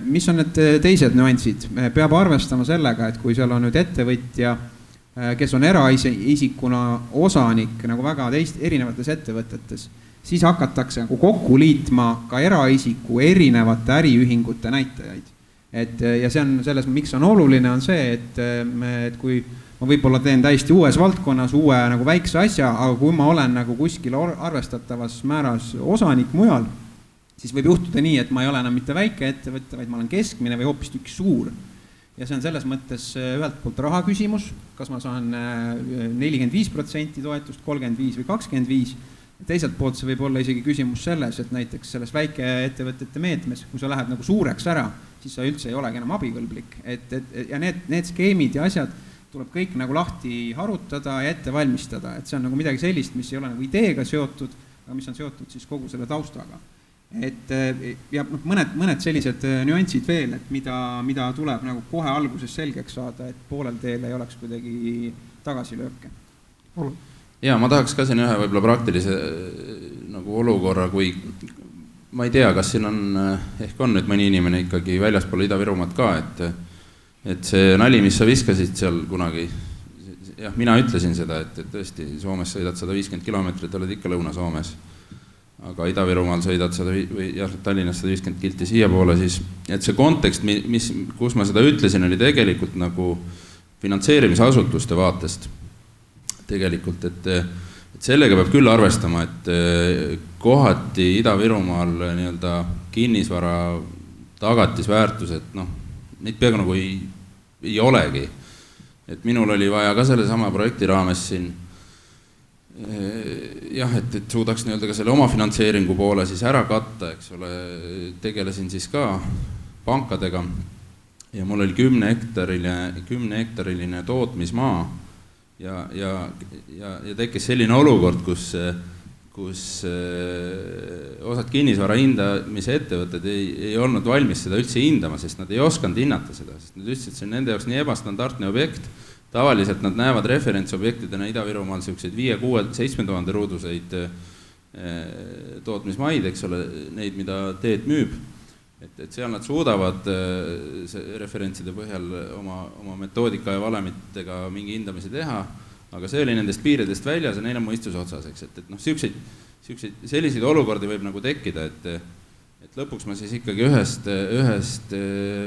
Mis on need teised nüansid? Peab arvestama sellega, et kui seal on nüüd ettevõtja, kes on eraisikuna osanik nagu väga erinevates ettevõtetes, siis hakatakse nagu kokku liitma ka eraisiku erinevate äriühingute näitajaid. Ja see on selles, miks on oluline, on see, et kui ma võib-olla teen täiesti uues valdkonnas uue nagu väikse asja, aga kui ma olen nagu kuskil arvestatavas määras osanik mujal, siis võib juhtuda nii, et ma ei ole enam mitte väike ettevõtte, vaid ma olen keskmine või hoopis üks suur. Ja see on selles mõttes ühelt poolt raha küsimus, kas ma saan 45% toetust, 35 või 25%. Teiselt poolt see võib olla isegi küsimus selles, et näiteks selles väike ettevõtete meetmes, kui sa lähed nagu suureks ära, siis sa üldse ei olegi enam abikõlblik. Ja need skeemid ja asjad tuleb kõik nagu lahti harutada ja ette valmistada. Et see on nagu midagi sellist, mis ei ole nagu ideega seotud, aga mis on seotud siis kogu selle taustaga. Ja mõned sellised nüansid veel, et mida tuleb nagu kohe alguses selgeks saada, et poolel teel ei oleks kuidagi tagasilööke. Ja ma tahaks ka siin ühe võib-olla praktilise nagu olukorra, kui ma ei tea, kas siin on, ehk on nüüd mõni inimene ikkagi väljaspool Ida-Virumaad ka, et see nali, mis sa viskasid seal kunagi, jah, mina ütlesin seda, et tõesti Soomes sõidad 150 kilomeetrit, oled ikka Lõuna-Soomes, aga Ida-Virumaal sõidad Tallinnas 150 kilti siia poole, siis et see kontekst, kus ma seda ütlesin, oli tegelikult nagu finantseerimisasutuste vaatest tegelikult, et sellega peab küll arvestama, et kohati Ida-Virumaal nii-öelda kinnisvara tagatisväärtused, neid peaaegu nagu ei olegi. Et minul oli vaja ka selle sama projekti raames siin, jah, et suudaks nii-öelda ka selle oma finantseeringu poole siis ära katta, eks ole, tegelesin siis ka pankadega ja mul oli 10 hektariline tootmismaa ja tekkis selline olukord, kus osad kinnisvara hindamise ettevõtted ei olnud valmis seda üldse hindama, sest nad ei osanud hinnata seda, sest nad ütlesid, et see on nende jaoks nii ebastandardne objekt. Tavaliselt nad näevad referentsobjektidena Ida-Virumaal selliseid 5-6-7 ruuduseid tootmismaid, eks ole, neid, mida teed müüb. Et seal nad suudavad referentside põhjal oma metoodika ja valemitega mingi hindamise teha, aga see oli nendest piiridest väljas ja neil on mõistus otsas, eks, et selliseid olukordi võib nagu tekkida, et lõpuks ma siis ikkagi ühest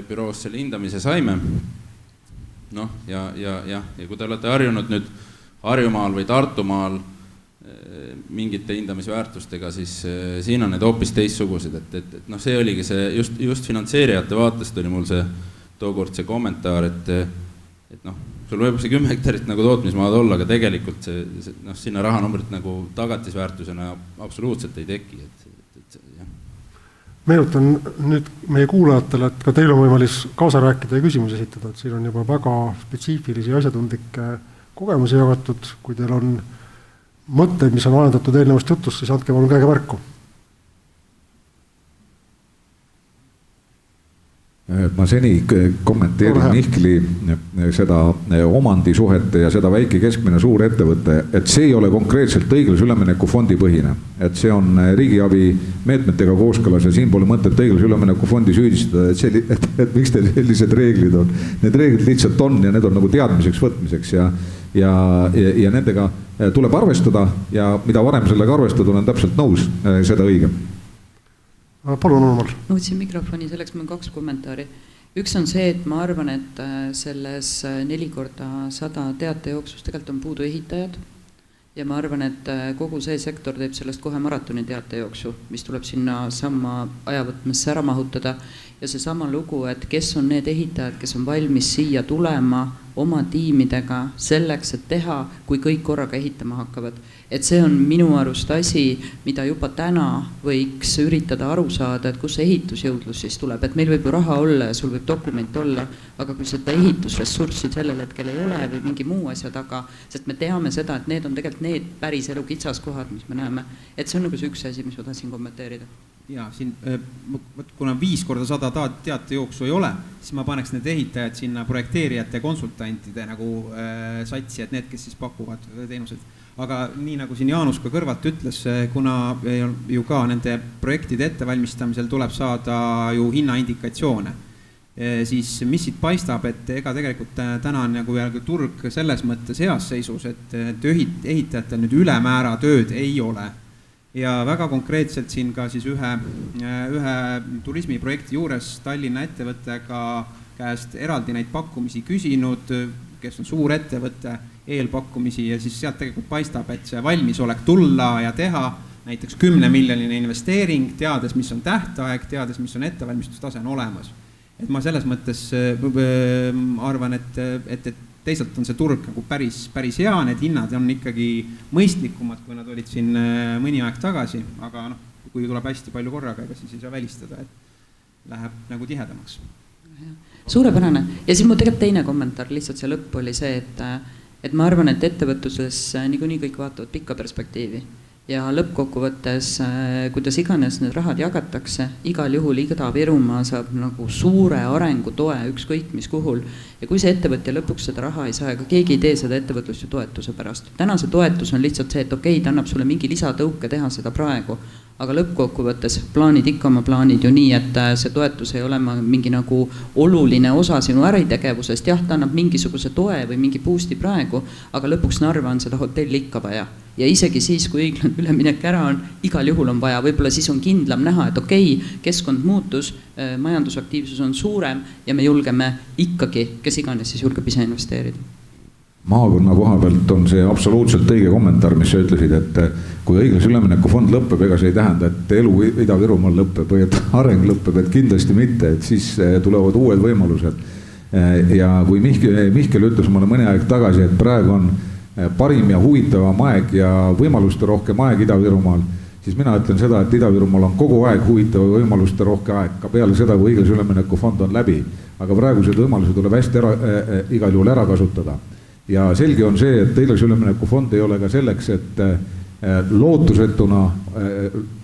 büroost selle hindamise saime. Ja kui te olete harjunud nüüd Harjumaal või Tartumaal mingite hindamisväärtustega, siis siin on need hoopis teistsugused, et see oligi see, just finantseerijate vaatest oli mul see tookord see kommentaar, et sul võib see 10 hektarit nagu tootmismaad olla, aga tegelikult sinna rahanumbrit nagu tagatisväärtusena absoluutselt ei teki. Meenutan nüüd meie kuulajatele, et ka teil on võimalis kaasa rääkida ja küsimusi esitada, et siin on juba väga spetsiifilisi asjatundlikke kogemusi jagatud, kui teil on mõtteid, mis on ajendatud eelnevast jutust, siis andke palun käega märku. Ma seni kommenteerin Mihkli seda omandisuhete ja seda väike keskmine suur ettevõte, et see ei ole konkreetselt õiglase ülemineku fondi põhine. Et see on riigiabi meetmetega kooskõlas ja siin pole mõtet õiglase ülemineku fondi süüdistada, et miks teil sellised reeglid on. Need reeglid lihtsalt on ja need on nagu teadmiseks võtmiseks ja nendega tuleb arvestada ja mida varem sellega arvestada, olen täpselt nõus, seda õigem. Palun, Urmal. Nõudsin mikrofoni, selleks meil 2 kommentaari. Üks on see, et ma arvan, et selles 4x100 teate jooksus tegelikult on puudu ehitajad ja ma arvan, et kogu see sektor teeb sellest kohe maratoni teate jooksu, mis tuleb sinna samma ajavõtmesse ära mahutada ja see sama lugu, et kes on need ehitajad, kes on valmis siia tulema oma tiimidega selleks, et teha, kui kõik korraga ehitama hakkavad. Et see on minu arust asi, mida juba täna võiks üritada aru saada, et kus ehitusjõudlus siis tuleb. Et meil võib ju raha olla ja sul võib dokument olla, aga kui seda ehitusressurssi sellel hetkel ei ole või mingi muu asja taga, sest me teame seda, et need on tegelikult need päris elu kitsaskohad, mis me näeme. Et see on nagu see üks asi, mis ma tahtsin kommenteerida. Ja siin, kuna 5x100 teatejooksu ei ole, siis ma paneks need ehitajad sinna projekteerijate ja konsultantide nagu satsi, et need, kes siis pakuvad teenused. Aga nii nagu siin Jaanus ka kõrvalt ütles, kuna ju ka nende projektide ettevalmistamisel tuleb saada ju hinnaindikatsioone, siis mis siit paistab, et ega tegelikult täna on nagu turg selles mõttes heas seisus, et ehitajatel nüüd ülemäära tööd ei ole. Ja väga konkreetselt siin ka siis ühe turismiprojekti juures Tallinna ettevõttega käest eraldi neid pakkumisi küsinud, kes on suur ettevõtte, eelpakkumisi ja siis sealt tegelikult paistab, et see valmisolek tulla ja teha näiteks 10 miljoniline investeering, teades, mis on tähtaeg, teades, mis on ettevalmistustase on olemas. Et ma selles mõttes arvan, et teisalt on see turg nagu päris hea, need hinnad on ikkagi mõistlikumad, kui nad olid siin mõni aeg tagasi, aga kui tuleb hästi palju korraga, ega siis ei saa välistada, et läheb nagu tihedamaks. Suurepärane. Ja siis mu tegelikult teine kommentaar lihtsalt see lõpp oli see, et ma arvan, et ettevõtluses niikuinii kõik vaatavad pikka perspektiivi. Ja lõppkokkuvõttes, kuidas iganes need rahad jagatakse, igal juhul Ida-Virumaa saab nagu suure arengutoe ükskõik mis kuhul. Ja kui see ettevõtja lõpuks seda raha ei saa, ega keegi ei tee seda ettevõtlust ju toetuse pärast. Täna see toetus on lihtsalt see, et okei, ta annab sulle mingi lisatõuke teha seda praegu, aga lõppkokkuvõttes plaanid ikka oma plaanid ju nii, et see toetus ei ole mingi nagu oluline osa sinu äritegevusest. Jah, ta annab mingisuguse toe või mingi boost'i praegu, aga lõpuks Narva on seda hotelli ikka vaja. Ja isegi siis, kui õiglane üleminek ära on, igal juhul on vaja, võib-olla siis on kindlam näha, et okei, keskkond muutus, majandusaktiivsus on suurem ja me julgeme ikkagi, kes iganes siis julgeb ise investeerida. Maakonna koha pealt on see absoluutselt õige kommentaar, mis sa ütlesid, et kui õiglase ülemineku fond lõpeb, ega see ei tähenda, et elu Ida-Virumaal lõpeb või et areng lõpeb, et kindlasti mitte, et siis tulevad uued võimalused. Ja kui Mihkel ütles mulle mõni aeg tagasi, et praegu on parim ja huvitavam aeg ja võimaluste rohkem aeg Ida-Virumaal, siis mina ütlen seda, et Ida-Virumaal on kogu aeg huvitav ja võimaluste rohke aeg, ka peale seda, kui õiglase ülemineku fond on läbi. Aga praegused võimalused tuleb hästi igal juhul ära kasutada. Ja selge on see, et õiglase ülemineku fond ei ole ka selleks, et lootusetuna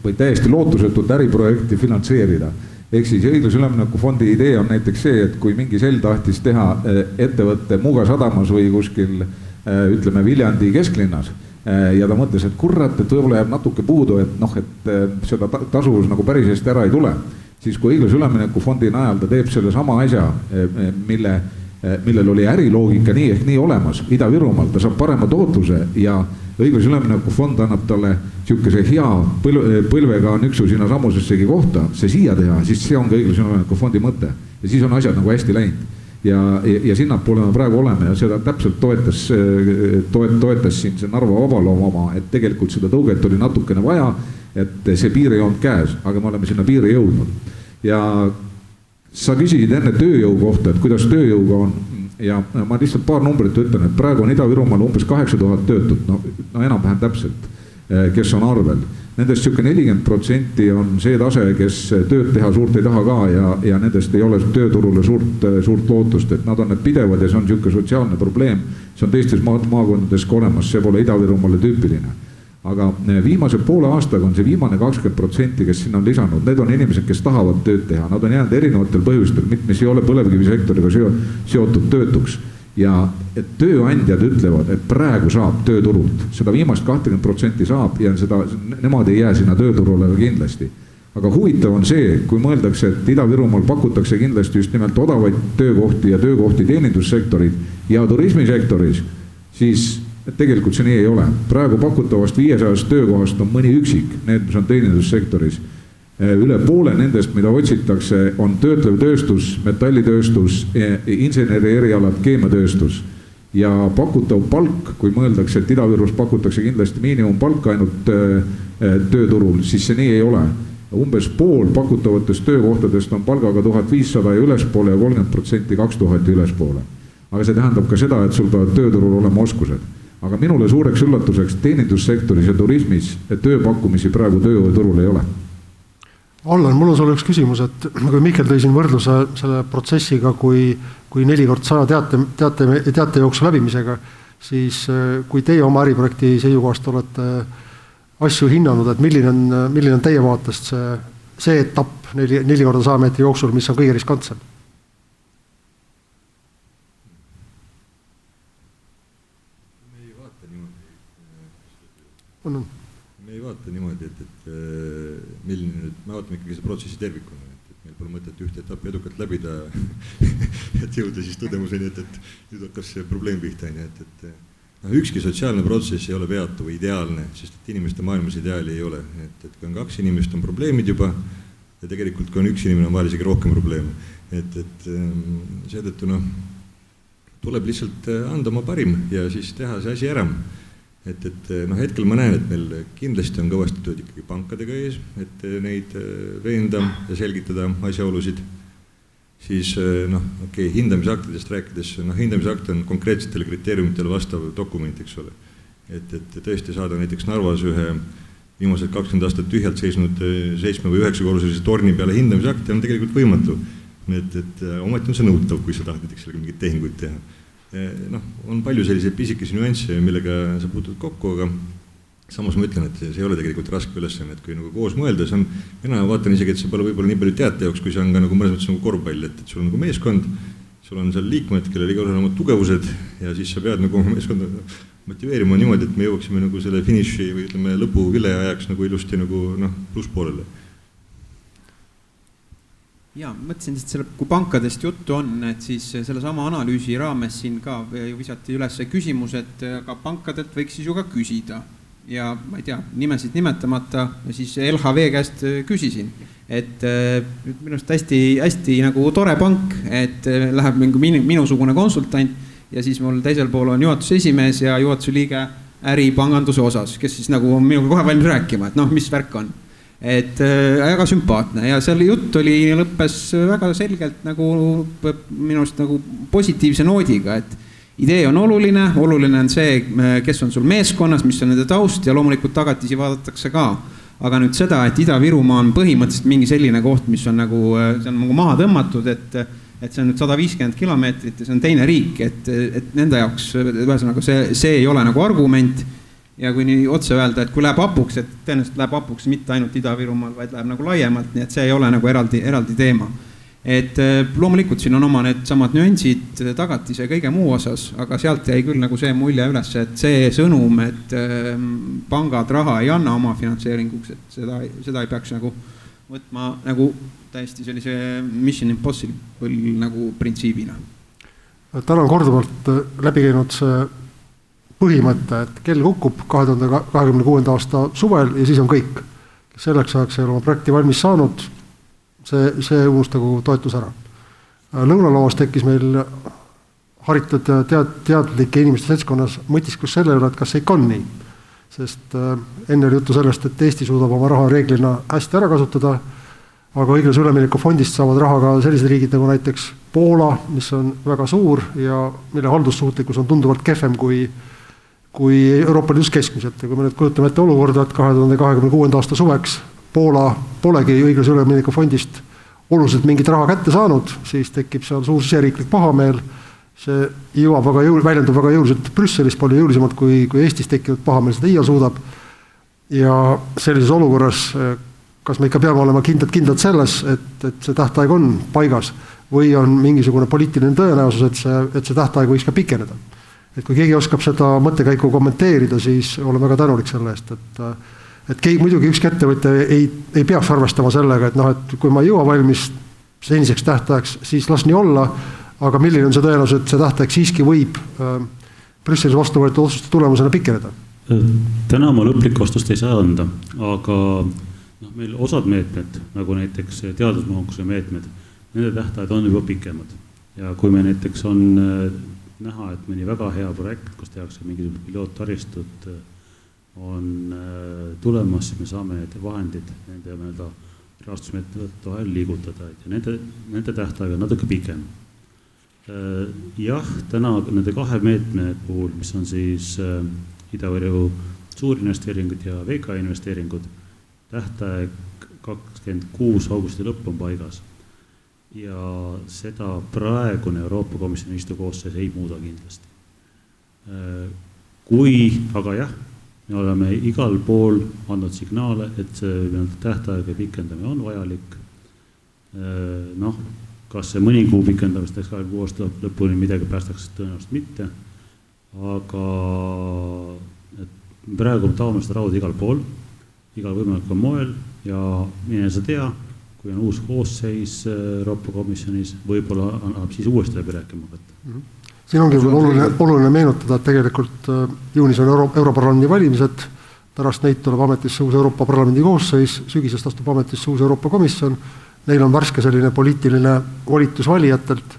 või täiesti lootusetut äriprojekti finantseerida. Ehk siis õiglase ülemineku fondi idee on näiteks see, et kui mingi sel tahtis teha ettevõtte Muuga sadamas või kuskil ütleme Viljandi kesklinnas ja ta mõtles, et kurat, et võib-olla jääb natuke puudu, et seda tasuvus nagu päris hästi ära ei tule, siis kui õiglase ülemineku fondi najal ta teeb selle sama asja, millel oli äriloogika nii ehk nii olemas Ida-Virumaal, ta saab parema tootluse ja õiglase ülemineku fond annab talle siukese hea põlvega nüksu sinna samusessegi kohta, see siia teha, siis see on ka õiglase ülemineku fondi mõte ja siis on asjad nagu hästi läinud. Ja sinnapoole me praegu oleme ja seda täpselt toetas siin see Narva Vabaloom oma, et tegelikult seda tõuget oli natukene vaja, et see piir ei olnud käes, aga me oleme sinna piiri jõudnud. Ja sa küsisid enne tööjõu kohta, et kuidas tööjõuga on ja ma lihtsalt paar numbrit ütlen, et praegu on Ida-Virumaal umbes 8000 töötut, no enam-vähem täpselt, kes on arvel. Nendest siuke 40% on see tase, kes tööd teha suurt ei taha ka ja nendest ei ole tööturule suurt lootust, et nad on need pidevad ja see on siuke sotsiaalne probleem. See on teistes maakondades ka olemas, see pole Ida-Virumaale tüüpiline. Aga viimase poole aastaga on see viimane 20%, kes sinna on lisanud. Need on inimesed, kes tahavad tööd teha. Nad on jäänud erinevatel põhjustel, mis ei ole põlevkivisektoriga seotud töötuks. Ja tööandjad ütlevad, et praegu saab tööturult. Seda viimast 20% saab ja nemad ei jää sinna tööturule kindlasti. Aga huvitav on see, kui mõeldakse, et Ida-Virumaal pakutakse kindlasti just nimelt odavaid töökohti ja töökohti teenindussektorid ja turismisektoris, siis tegelikult see nii ei ole. Praegu pakutavast 500 töökohast on mõni üksik, need mis on teenindussektoris. Üle poole nendest, mida otsitakse, on töötlev tööstus, metallitööstus, inseneri erialad, keemiatööstus. Ja pakutav palk, kui mõeldakse, et Ida-Virus pakutakse kindlasti miinimumpalka ainult tööturul, siis see nii ei ole. Umbes pool pakutavatest töökohtadest on palgaga 1500 ja ülespoole ja 30% 2000 ülespoole. Aga see tähendab ka seda, et sul peavad tööturul olema oskused. Aga minule suureks üllatuseks teenindussektoris ja turismis tööpakkumisi praegu tööturul ei ole. Allan, mul on sulle üks küsimus, et kui Mihkel tõi siin võrdluse selle protsessiga, kui 4x100 teate jooksu läbimisega, siis kui teie oma äriprojekti seisukohast olete asju hinnanud, et milline on teie vaatest see etapp 4 korda 100 meetri jooksul, mis on kõige riskantsem. Me ei vaata niimoodi, et milline nüüd, me vaatame ikkagi see protsessi tervikuna, et meil pole mõtet ühte etappi edukalt läbida, et jõuda siis tõdemuseni, et nüüd hakkas see probleem pihta, et ükski sotsiaalne protsess ei ole veatu või ideaalne, sest et inimeste maailmas ideaali ei ole, et kui on 2 inimest, on probleemid juba ja tegelikult kui on 1 inimene, on vahel isegi rohkem probleeme, et seetõttu tuleb lihtsalt anda oma parim ja siis teha see asi ära. Et hetkel ma näen, et meil kindlasti on kõvasti tööd ikkagi pankadega ees, et neid veenda ja selgitada asjaolusid. Siis hindamisaktidest rääkides, hindamisakt on konkreetsetele kriteeriumitele vastav dokument, eks ole. Et tõesti saada näiteks Narvas ühe viimased 20 aastat tühjalt seisnud 7 või 9 korruselise torni peale hindamisakti on tegelikult võimatu. Et ometi on see nõutav, kui sa tahad näiteks sellega mingit tehinguid teha. On palju selliseid pisikesi nüansse, millega sa puutud kokku, aga samas ma ütlen, et see ei ole tegelikult raske ülesanne, et kui koos mõelda, see on, mina vaatan isegi, et see pole võib-olla nii palju teate jaoks, kui see on ka mõnes mõttes korvpall, et sul on meeskond, sul on seal liikmed, kellel igal on omad tugevused ja siis sa pead oma meeskonda motiveerima niimoodi, et me jõuaksime selle finiši või ütleme lõpu vile ajaks ilusti plusspoolele. Ja, mõtlesin, et kui pankadest juttu on, et siis selle sama analüüsi raames siin ka visati üles küsimus, et ka pankadelt võiks siis ju ka küsida. Ja ma ei tea, nimesid nimetamata ja siis LHV käest küsisin, et minust hästi tore pank, et läheb minusugune konsultant ja siis mul teisel pool on juhatuse esimees ja juhatuse liige äripanganduse osas, kes siis on minuga kohe valmis rääkima, et mis värk on. Et väga sümpaatne ja selle jutt lõppes väga selgelt minust positiivse noodiga, et idee on oluline on see, kes on sul meeskonnas, mis on nende taust ja loomulikult tagatisi vaadatakse ka. Aga nüüd seda, et Ida-Virumaa on põhimõtteliselt mingi selline koht, mis on see on maha tõmmatud, et see on nüüd 150 kilomeetrit ja see on teine riik, et nende jaoks see ei ole argument. Ja kui nii otse öelda, et kui läheb apuks, et tõenäoliselt läheb apuks mitte ainult Ida-Virumaal, vaid läheb laiemalt, nii et see ei ole eraldi teema. Et loomulikult siin on oma need samad nüansid tagatise kõige muu osas, aga sealt jäi küll see mulje üles, et see sõnum, et pangad raha ei anna oma finantseeringuks, et seda ei peaks võtma täiesti sellise mission impossible printsiibina. Täna on korduvalt läbi käinud see põhimõte, et kell kukub 2026. aasta suvel ja siis on kõik. Selleks ajaks ei ole oma projekti valmis saanud, see unustagu toetus ära. Lõunaloos tekkis meil haritud teadlike inimeste seltskonnas mõtisklus selle üle, et kas see ikka on nii. Sest enne oli juttu sellest, et Eesti suudab oma raha reeglina hästi ära kasutada, aga õiglase ülemineku fondist saavad raha ka sellised riigid nagu näiteks Poola, mis on väga suur ja mille haldussuutlikkus on tunduvalt kehvem kui Euroopa Liidus keskmiselt. Ja kui me nüüd kujutame ette olukorda, et 2026. aasta suveks Poola polegi õiglase ülemineku fondist oluliselt mingit raha kätte saanud, siis tekib seal suur siseriiklik pahameel. See väljendub väga jõuliselt Brüsselis palju jõulisemalt kui Eestis tekkinud pahameel seda iial suudab. Ja sellises olukorras, kas me ikka peame olema kindlad selles, et see tähtaeg on paigas või on mingisugune poliitiline tõenäosus, et see tähtaeg võiks ka pikeneda. Et kui keegi oskab seda mõttekäiku kommenteerida, siis olen väga tänulik selle eest, et muidugi ükski ettevõte ei peaks arvestama sellega, et kui ma ei jõua valmis seniseks tähtajaks, siis las nii olla, aga milline on see tõenäosus, et see tähtaeg siiski võib Brüsselis vastu võetud otsuste tulemusena pikeneda? Täna ma lõplikku vastust ei saa anda, aga meil osad meetmed, nagu näiteks teadusmahukuse meetmed, nende tähtajad on juba pikemad. Ja kui me näiteks on näha, et mõni väga hea projekt, kus tehakse mingisugust piloottaristut, on tulemas, siis me saame need vahendid nende rahastusmeetmete vahel liigutada ja nende tähtaeg on natuke pikem. Jah, täna nende 2 meetme puhul, mis on siis Ida-Viru suurinvesteeringud ja VK investeeringud, tähtaeg 26 augusti lõpp on paigas. Ja seda praegune Euroopa Komisjoni istuv koosseis ei muuda kindlasti. Aga jah, me oleme igal pool andnud signaale, et see tähtaega pikendamine on vajalik. Noh, kas see mõni kuu pikendamist 26 aasta lõpuni midagi päästaks, tõenäoliselt mitte. Aga praegu me taome seda rauda igal pool, igal võimalikul moel ja mine sa tea, kui on uus koosseis Euroopa Komisjonis, võib-olla annab siis uuesti läbi rääkima võtta. Siin ongi oluline meenutada, et tegelikult juunis on Europarlamendi valimised, pärast neid tuleb ametisse uus Euroopa Parlamendi koosseis, sügisest astub ametisse uus Euroopa Komisjon, neil on värske selline poliitiline volitus valijatelt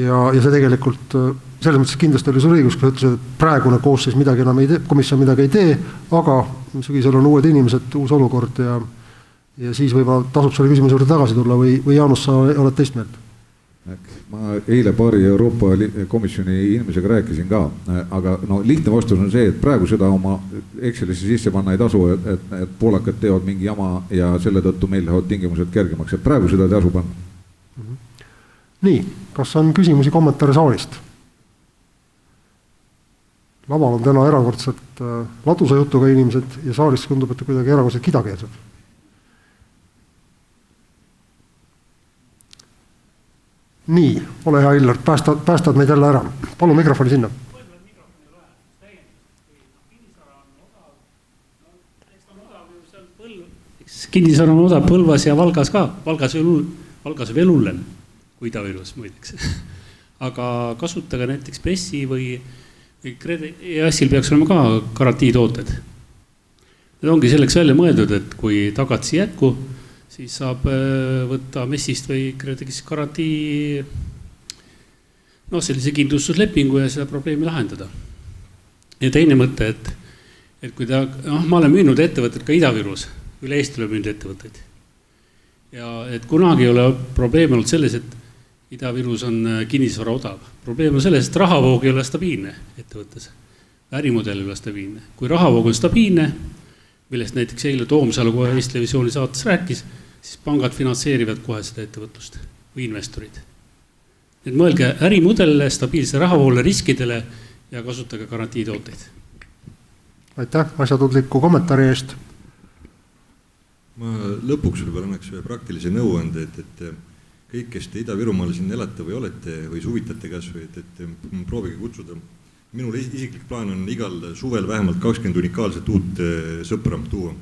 ja see tegelikult selles mõttes kindlasti oli sul õigus, kui ütles, et praegune koosseis midagi enam ei tee, komisjon midagi ei tee, aga sügisel on uued inimesed, uus olukord ja siis võib-olla tasub selle küsimuse juurde tagasi tulla või Jaanus, sa oled teist meelt? Ma eile paari Euroopa Komisjoni inimesega rääkisin ka, aga no lihtne vastus on see, et praegu seda oma Excelisse sisse panna ei tasu, et poolakad teevad mingi jama ja selle tõttu meil lähevad tingimused kergemaks, et praegu seda ei tasu panna. Nii, kas on küsimusi kommentaare saalist? Laval on täna erakordselt ladusa jutuga inimesed ja saalist tundub, et kuidagi erakordselt kidakeelsed. Nii, ole hea Illar, päästad meid jälle ära. Palun mikrofoni sinna. Kinnisvara on odav Põlvas ja Valgas ka. Valgas veel hullen kui Ida-Virus muideks. Aga kasutage näiteks PES-i või EAS-il peaks olema ka garantiitooted. Need ongi selleks välja mõeldud, et kui tagatisi jätku, siis saab võtta MES-ist või KredExist garantii sellise kindlustuslepingu ja seda probleemi lahendada. Ja teine mõte, et kui ma olen müünud ettevõtted ka Ida-Virus, üle Eesti olen müünud ettevõtteid. Ja et kunagi ei ole probleem olnud selles, et Ida-Virus on kinnisvara odav. Probleem on selles, et rahavoog ei ole stabiilne ettevõttes. Ärimudel ei ole stabiilne. Kui rahavoog on stabiilne, millest näiteks eile Toomsalu kohe Eesti Televisiooni saates rääkis, siis pangad finantseerivad kohe seda ettevõtlust või investorid. Et mõelge ärimudelle, stabiilse rahavoole, riskidele ja kasutage garantiitooteid. Aitäh asjatundliku kommentaari eest. Ma lõpuks võib-olla annaks ühe praktilise nõuande, et kõik, kes te Ida-Virumaal siin elate või olete või suvitate kas või, et proovige kutsuda. Minul isiklik plaan on igal suvel vähemalt 20 unikaalset uut sõpra tuua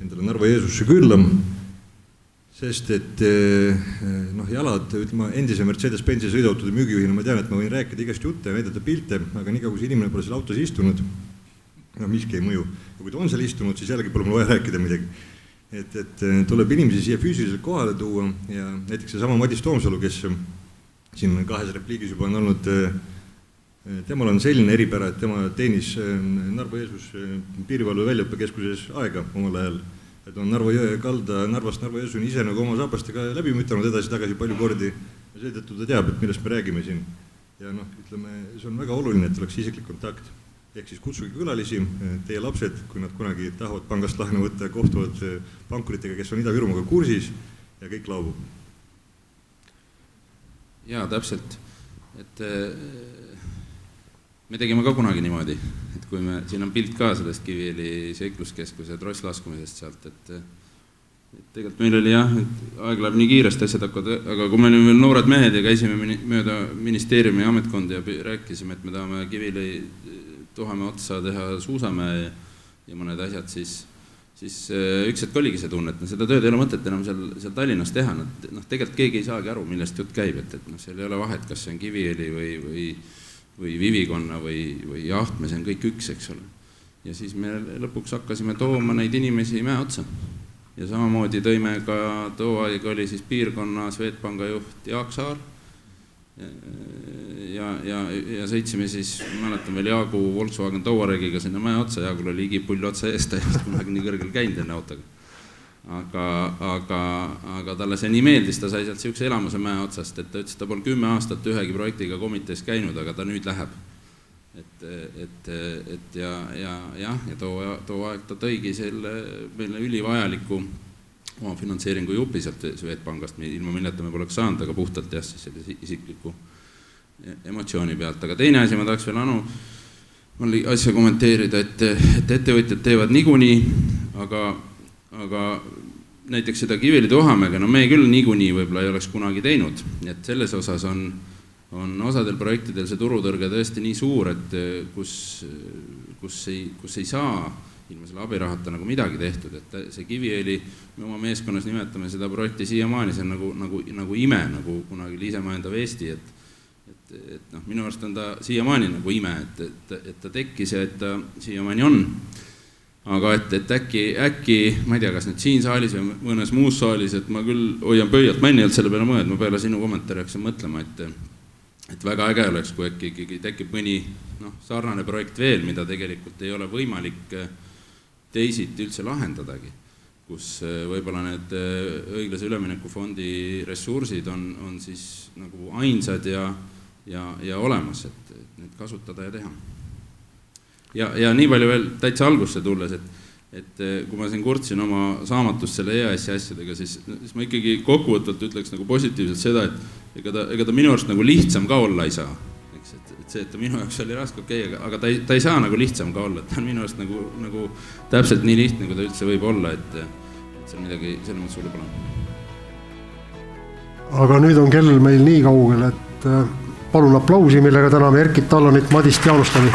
endale Narva Jeesusse külla, sest et jalad, ütleme, endise Mercedes-Benzi sõiduautode müügijuhina ma tean, et ma võin rääkida igast jutte ja näidata pilte, aga nii kui see inimene pole seal autos istunud, miski ei mõju. Ja kui ta on seal istunud, siis jällegi pole mul vaja rääkida midagi. Et tuleb inimesi siia füüsiliselt kohale tuua ja näiteks see sama Madis Toomsalu, kes siin 2 repliigis juba on olnud, temal on selline eripära, et tema teenis Narva Jeesus piirivalve väljaõppekeskuses aega omal ajal. Et on Narva jõe kalda, Narvast Narva Jeesus on ise nagu oma saapastega läbi mütanud edasi-tagasi palju kordi ja seetõttu ta teab, et millest me räägime siin. Ja ütleme, see on väga oluline, et oleks isiklik kontakt. Ehk siis kutsuge külalisi, teie lapsed, kui nad kunagi tahavad pangast laenu võtta, kohtuvad pankuritega, kes on Ida-Virumaaga kursis ja kõik laubub. Jaa, täpselt. Et me tegime ka kunagi niimoodi, et kui siin on pilt ka sellest Kiviõli seikluskeskuse trosslaskumisest sealt, et tegelikult meil oli jah, et aeg läheb nii kiiresti asjad hakkavad, aga kui me olime veel noored mehed ja käisime mööda ministeeriumi ametkondi ja rääkisime, et me tahame Kiviõli tuhame otsa teha suusamäe ja mõned asjad, siis üks hetk oligi see tunne, et seda tööd ei ole mõtet enam seal Tallinnas teha. Tegelikult keegi ei saagi aru, millest jutt käib, et seal ei ole vahet, kas see on Kiviõli või Vivikonna või Jahtme, see on kõik üks, eks ole. Ja siis me lõpuks hakkasime tooma neid inimesi mäe otsa. Ja samamoodi tõime ka too aeg oli siis piirkonna Swedbanka juht Jaak Saar. Ja sõitsime siis, mäletan veel Jaagu Volkswagen Touaregiga sinna mäe otsa, Jaagul oli igipull otsa eest, ta ei olnud kunagi nii kõrgel käinud enne autoga. Aga talle see nii meeldis, ta sai sealt siukse elamuse mäe otsast, et ta ütles, ta pole 10 aastat ühegi projektiga komitees käinud, aga ta nüüd läheb. Ja too aeg ta tõigi selle meile ülivajaliku oma finantseeringu jupi sealt Swedbankast, ilma milleta me poleks saanud, aga puhtalt jah, siis sellise isikliku emotsiooni pealt. Aga teine asi, ma tahaks veel asja kommenteerida, et ettevõtjad teevad niikuinii, aga näiteks seda Kiviõli Tohamäge, no me küll niikuinii võib-olla ei oleks kunagi teinud, et selles osas on osadel projektidel see turutõrge tõesti nii suur, et kus ei saa ilma selle abirahata nagu midagi tehtud, et see Kiviõli, me oma meeskonnas nimetame seda projekti siiamaani, see on nagu ime, nagu kunagi Liise Maendav Eesti, et minu arust on ta siiamaani nagu ime, et ta tekkis ja et ta siiamaani on. Aga et äkki, ma ei tea, kas nüüd siin saalis või mõnes muus saalis, et ma küll hoian pöialt, ma enne ei olnud selle peale mõelnud, ma peale sinu kommentaari hakkasin mõtlema, et väga äge oleks, kui äkki ikkagi tekib mõni sarnane projekt veel, mida tegelikult ei ole võimalik teisiti üldse lahendadagi, kus võib-olla need õiglase ülemineku fondi ressursid on siis nagu ainsad ja olemas, et neid kasutada ja teha. Ja nii palju veel täitsa algusse tulles, et kui ma siin kurtsin oma saamatust selle EAS-i asjadega, siis ma ikkagi kokkuvõtvalt ütleks nagu positiivselt seda, et ega ta minu arust nagu lihtsam ka olla ei saa. Et see, et ta minu jaoks oli raske, aga ta ei saa nagu lihtsam ka olla, et ta on minu arust nagu täpselt nii lihtne, kui ta üldse võib olla, et seal midagi selle mõttes sulle pole. Aga nüüd on kell meil nii kaugel, et palun aplausi, millega täname Erkit Tallanit, Madist Jaanustani.